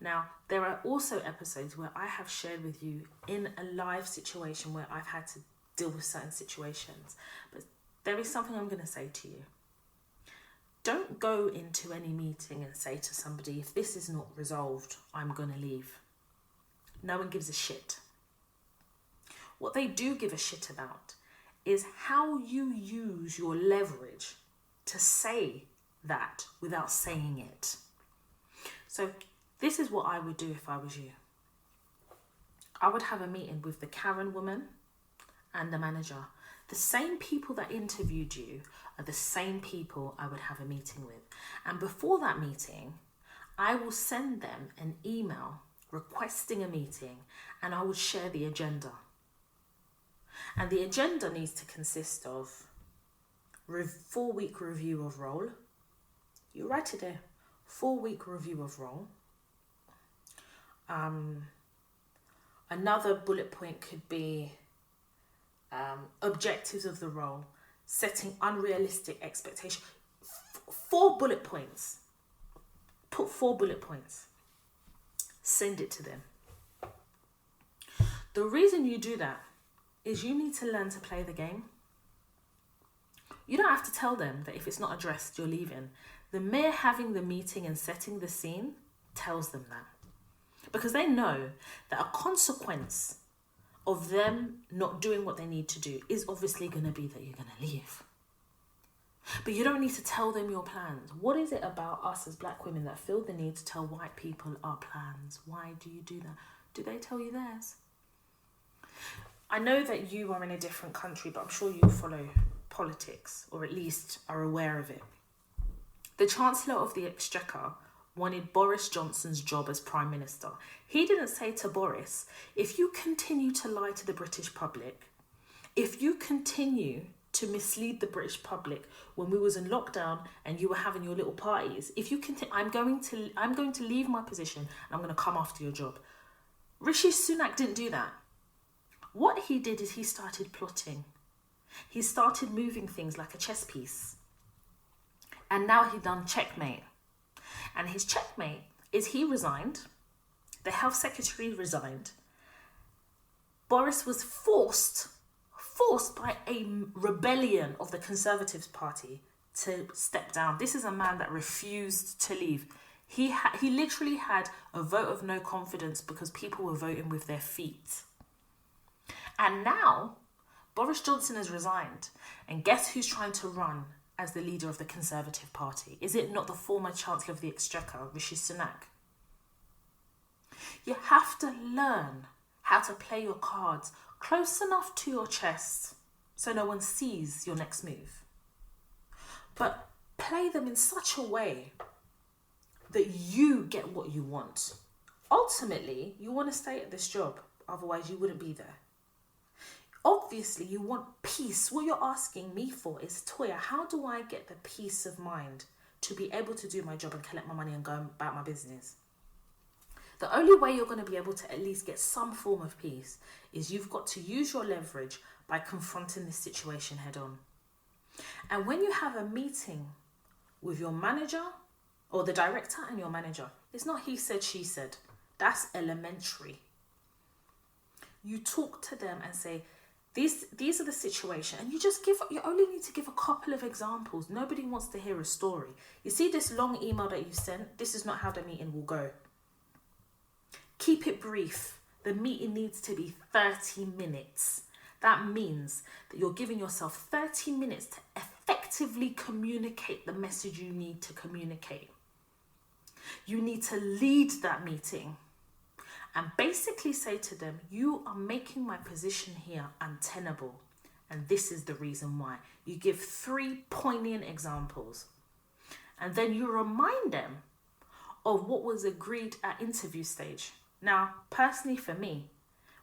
A: Now, there are also episodes where I have shared with you in a live situation where I've had to deal with certain situations. But there is something I'm going to say to you. Don't go into any meeting and say to somebody, if this is not resolved, I'm going to leave. No one gives a shit. What they do give a shit about is how you use your leverage to say that without saying it. So this is what I would do if I was you. I would have a meeting with the Karen woman and the manager. The same people that interviewed you are the same people I would have a meeting with. And before that meeting, I will send them an email requesting a meeting, and I will share the agenda. And the agenda needs to consist of 4-week review of role. You write it there. 4-week review of role. Another bullet point could be objectives of the role, setting unrealistic expectations. 4 bullet points. Put 4 bullet points. Send it to them. The reason you do that is you need to learn to play the game. You don't have to tell them that if it's not addressed, you're leaving. The mere having the meeting and setting the scene tells them that. Because they know that a consequence of them not doing what they need to do is obviously going to be that you're going to leave. But you don't need to tell them your plans. What is it about us as black women that feel the need to tell white people our plans? Why do you do that? Do they tell you theirs? I know that you are in a different country, but I'm sure you follow politics, or at least are aware of it. The Chancellor of the Exchequer wanted Boris Johnson's job as Prime Minister. He didn't say to Boris, if you continue to lie to the British public, if you continue to mislead the British public when we was in lockdown and you were having your little parties, if you continue, I'm going to leave my position and I'm going to come after your job. Rishi Sunak didn't do that. What he did is he started plotting. He started moving things like a chess piece. And now he done checkmate. And his checkmate is he resigned. The health secretary resigned. Boris was forced by a rebellion of the Conservative Party to step down. This is a man that refused to leave. He literally had a vote of no confidence because people were voting with their feet. And now Boris Johnson has resigned. And guess who's trying to run as the leader of the Conservative Party? Is it not the former Chancellor of the Exchequer, Rishi Sunak? You have to learn how to play your cards close enough to your chest so no one sees your next move. But play them in such a way that you get what you want. Ultimately, you want to stay at this job, otherwise you wouldn't be there. Obviously, you want peace. What you're asking me for is, Toya, how do I get the peace of mind to be able to do my job and collect my money and go about my business? The only way you're going to be able to at least get some form of peace is you've got to use your leverage by confronting this situation head on. And when you have a meeting with your manager or the director and your manager, it's not he said, she said. That's elementary. You talk to them and say, these are the situation, and you only need to give a couple of examples. Nobody wants to hear a story. You see this long email that you sent? This is not how the meeting will go. Keep it brief. The meeting needs to be 30 minutes. That means that you're giving yourself 30 minutes to effectively communicate the message you need to communicate. You need to lead that meeting and basically say to them, you are making my position here untenable. And this is the reason why. You give 3 poignant examples. And then you remind them of what was agreed at interview stage. Now, personally for me,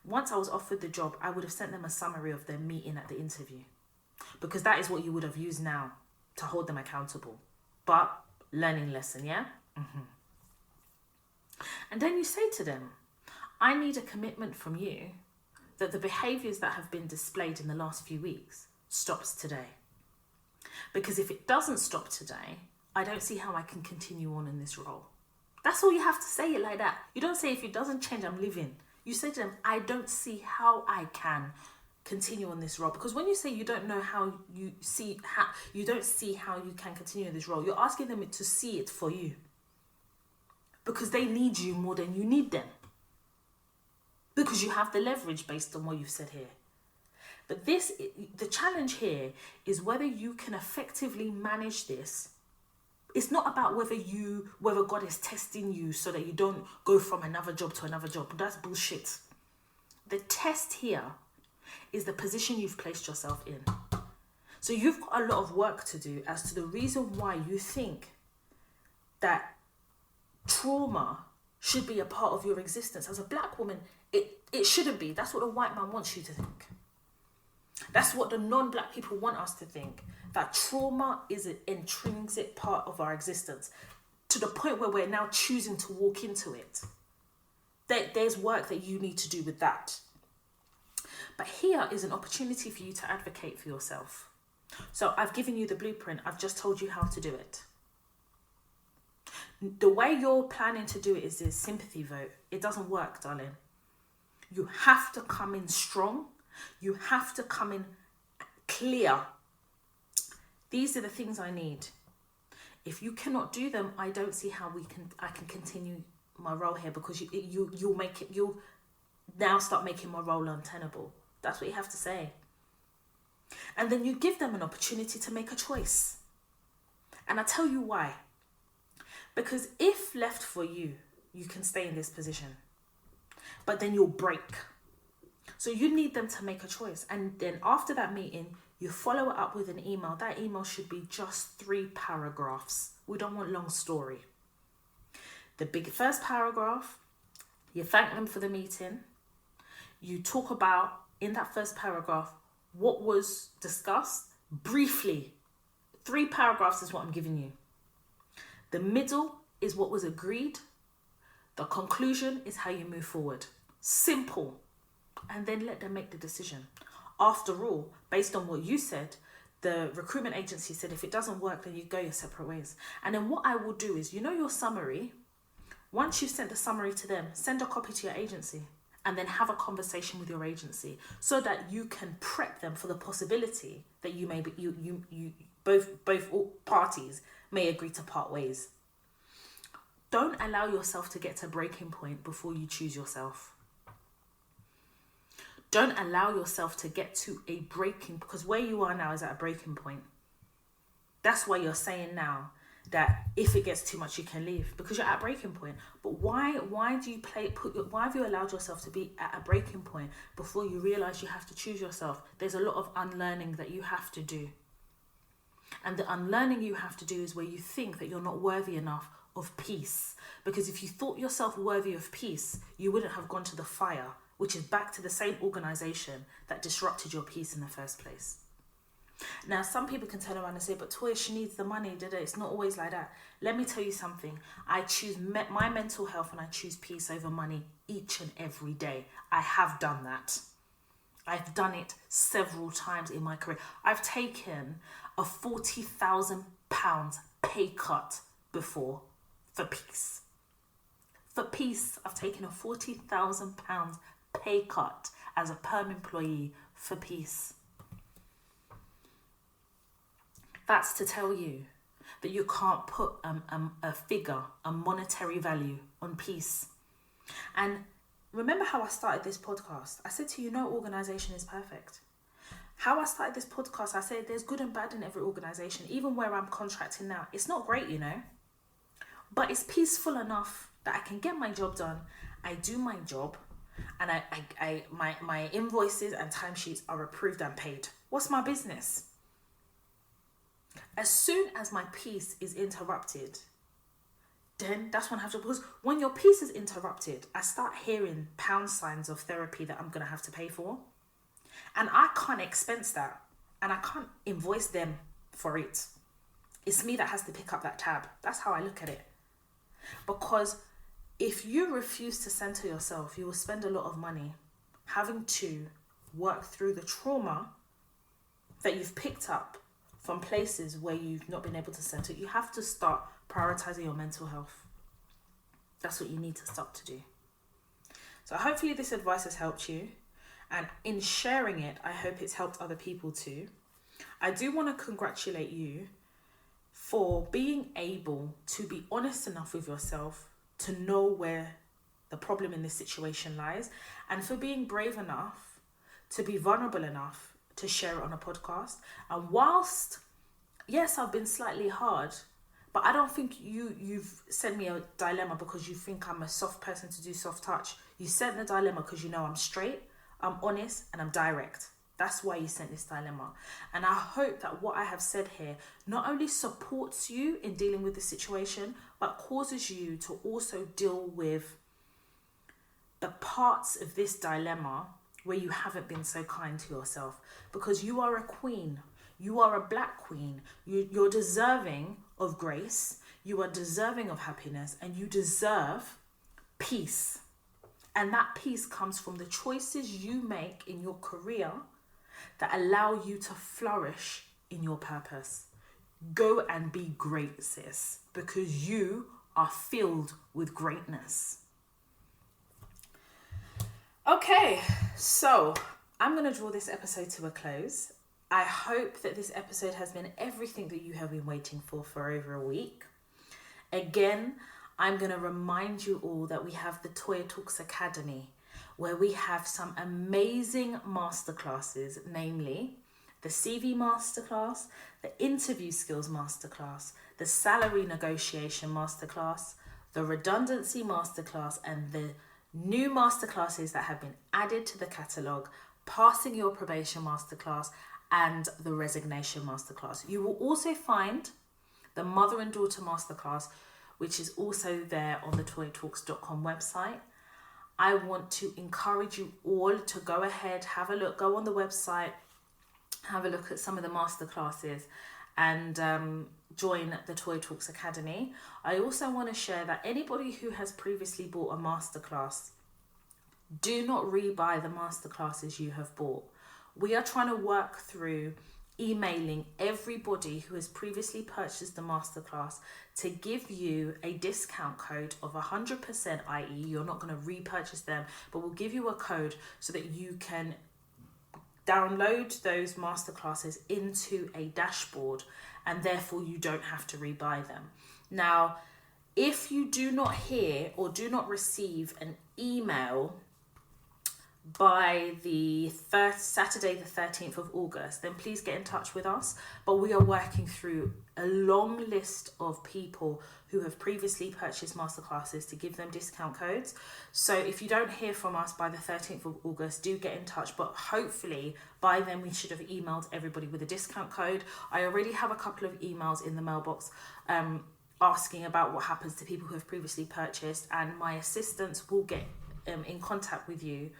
A: once I was offered the job, I would have sent them a summary of their meeting at the interview. Because that is what you would have used now to hold them accountable. But, learning lesson, yeah? Mm-hmm. And then you say to them, I need a commitment from you that the behaviours that have been displayed in the last few weeks stops today. Because if it doesn't stop today, I don't see how I can continue on in this role. That's all you have to say it like that. You don't say, if it doesn't change, I'm leaving. You say to them, I don't see how I can continue on this role. Because when you say you don't know how you don't see how you can continue in this role, you're asking them to see it for you. Because they need you more than you need them. Because you have the leverage based on what you've said here. But the challenge here is whether you can effectively manage this It's not about whether God is testing you so that you don't go from another job to another job. That's bullshit. The test here is the position you've placed yourself in. So you've got a lot of work to do as to the reason why you think that trauma should be a part of your existence. As a black woman, it shouldn't be. That's what the white man wants you to think. That's what the non-black people want us to think. That trauma is an intrinsic part of our existence, to the point where we're now choosing to walk into it. There's work that you need to do with that. But here is an opportunity for you to advocate for yourself. So I've given you the blueprint. I've just told you how to do it. The way you're planning to do it is this sympathy vote. It doesn't work, darling. You have to come in strong. You have to come in clear. These are the things I need. If you cannot do them, I don't see how I can continue my role here, because you'll now start making my role untenable. That's what you have to say. And then you give them an opportunity to make a choice. And I tell you why. Because if left for you, you can stay in this position. But then you'll break. So you need them to make a choice. And then after that meeting, you follow it up with an email. That email should be just 3 paragraphs. We don't want long story. The first paragraph, you thank them for the meeting. You talk about, in that first paragraph, what was discussed briefly. 3 paragraphs is what I'm giving you. The middle is what was agreed. The conclusion is how you move forward. Simple. And then let them make the decision. After all, based on what you said, the recruitment agency said if it doesn't work, then you go your separate ways. And then what I will do is, your summary, once you've sent the summary to them, send a copy to your agency and then have a conversation with your agency so that you can prep them for the possibility that you may be, both parties may agree to part ways. Don't allow yourself to get to breaking point before you choose yourself. Don't allow yourself to get to a breaking, because where you are now is at a breaking point. That's why you're saying now that if it gets too much, you can leave, because you're at a breaking point. But why have you allowed yourself to be at a breaking point before you realize you have to choose yourself? There's a lot of unlearning that you have to do. And the unlearning you have to do is where you think that you're not worthy enough of peace. Because if you thought yourself worthy of peace, you wouldn't have gone to the fire, which is back to the same organization that disrupted your peace in the first place. Now, some people can turn around and say, but Toya, she needs the money. It's not always like that. Let me tell you something. I choose my mental health and I choose peace over money each and every day. I have done that. I've done it several times in my career. I've taken a £40,000 pay cut before for peace. For peace, I've taken a £40,000 pay cut as a perm employee for peace. That's to tell you that you can't put a figure, a monetary value on peace. And remember how I started this podcast? I said to you, no organisation is perfect. How I started this podcast, I said there's good and bad in every organisation. Even where I'm contracting now, it's not great, but it's peaceful enough that I can get my job done. I do my job, and my invoices and timesheets are approved and paid. What's my business? As soon as my peace is interrupted, then that's when I have to, because when your peace is interrupted, I start hearing pound signs of therapy that I'm going to have to pay for. And I can't expense that. And I can't invoice them for it. It's me that has to pick up that tab. That's how I look at it. Because if you refuse to center yourself, you will spend a lot of money having to work through the trauma that you've picked up from places where you've not been able to center. You have to start prioritizing your mental health. That's what you need to start to do. So hopefully this advice has helped you. And in sharing it, I hope it's helped other people too. I do want to congratulate you for being able to be honest enough with yourself to know where the problem in this situation lies, and for being brave enough to be vulnerable enough to share it on a podcast. And whilst, yes, I've been slightly hard, But I don't think you've sent me a dilemma because you think I'm a soft person to do soft touch. You sent the dilemma because you know I'm straight, I'm honest, and I'm direct. That's why you sent this dilemma. And I hope that what I have said here not only supports you in dealing with the situation, but causes you to also deal with the parts of this dilemma where you haven't been so kind to yourself. Because you are a queen. You are a black queen. You're deserving of grace. You are deserving of happiness. And you deserve peace. And that peace comes from the choices you make in your career that allow you to flourish in your purpose. Go and be great, sis, because you are filled with greatness. Okay, so I'm going to draw this episode to a close. I hope that this episode has been everything that you have been waiting for over a week. Again, I'm going to remind you all that we have the Toya Talks Academy, where we have some amazing masterclasses, namely the CV Masterclass, the Interview Skills Masterclass, the Salary Negotiation Masterclass, the Redundancy Masterclass, and the new masterclasses that have been added to the catalogue, Passing Your Probation Masterclass, and the Resignation Masterclass. You will also find the Mother and Daughter Masterclass, which is also there on the toyatalks.com website. I want to encourage you all to go ahead, have a look, go on the website, have a look at some of the masterclasses and join the Toya Talks Academy. I also want to share that anybody who has previously bought a masterclass, do not rebuy the masterclasses you have bought. We are trying to work through emailing everybody who has previously purchased the masterclass to give you a discount code of 100%, i.e. you're not going to repurchase them, but we'll give you a code so that you can download those masterclasses into a dashboard and therefore you don't have to rebuy them. Now, if you do not hear or do not receive an email by the Saturday the 13th of August, then please get in touch with us. But we are working through a long list of people who have previously purchased masterclasses to give them discount codes. So if you don't hear from us by the 13th of August, do get in touch. But hopefully by then we should have emailed everybody with a discount code. I already have a couple of emails in the mailbox asking about what happens to people who have previously purchased, and my assistants will get in contact with you.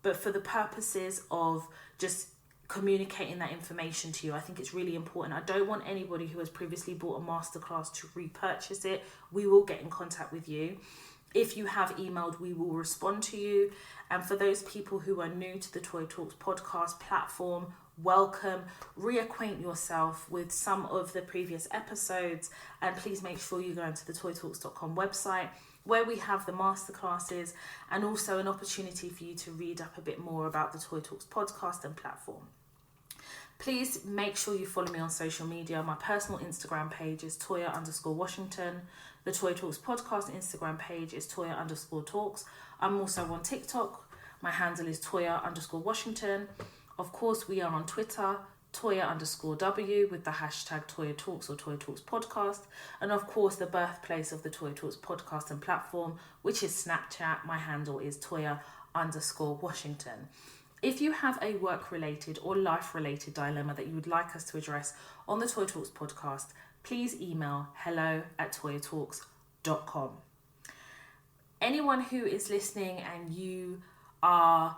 A: But for the purposes of just communicating that information to you, I think it's really important. I don't want anybody who has previously bought a masterclass to repurchase it. We will get in contact with you. If you have emailed, we will respond to you. And for those people who are new to the Toya Talks podcast platform, welcome. Reacquaint yourself with some of the previous episodes, and please make sure you go into the toyatalks.com website, where we have the masterclasses and also an opportunity for you to read up a bit more about the Toya Talks podcast and platform. Please make sure you follow me on social media. My personal Instagram page is Toya_Washington. The Toya Talks podcast Instagram page is Toya_Talks. I'm also on TikTok. My handle is Toya_Washington. Of course, we are on Twitter, Toya_W with the hashtag Toya Talks or Toya Talks podcast. And of course, the birthplace of the Toya Talks podcast and platform, which is Snapchat. My handle is Toya_Washington. If you have a work-related or life-related dilemma that you would like us to address on the Toya Talks podcast, please email hello@toyatalks.com. Anyone who is listening and you are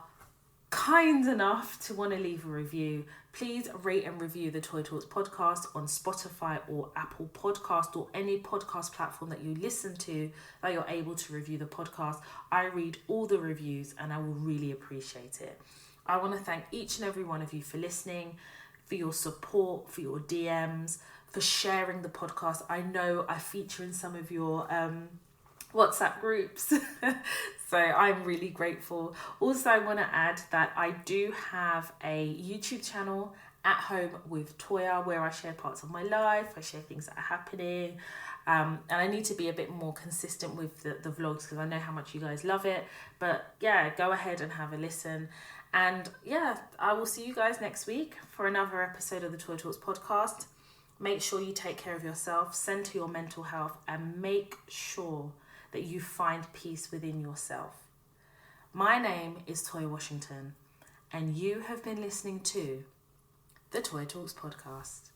A: kind enough to want to leave a review, please rate and review the Toya Talks podcast on Spotify or Apple Podcast or any podcast platform that you listen to that you're able to review the podcast. I read all the reviews and I will really appreciate it. I want to thank each and every one of you for listening, for your support, for your DMs, for sharing the podcast. I know I feature in some of your WhatsApp groups. So I'm really grateful. Also, I want to add that I do have a YouTube channel, At Home with Toya, where I share parts of my life. I share things that are happening. And I need to be a bit more consistent with the vlogs because I know how much you guys love it. But yeah, go ahead and have a listen. And yeah, I will see you guys next week for another episode of the Toya Talks podcast. Make sure you take care of yourself, center your mental health, and make sure that you find peace within yourself. My name is Toy Washington, and you have been listening to the Toy Talks podcast.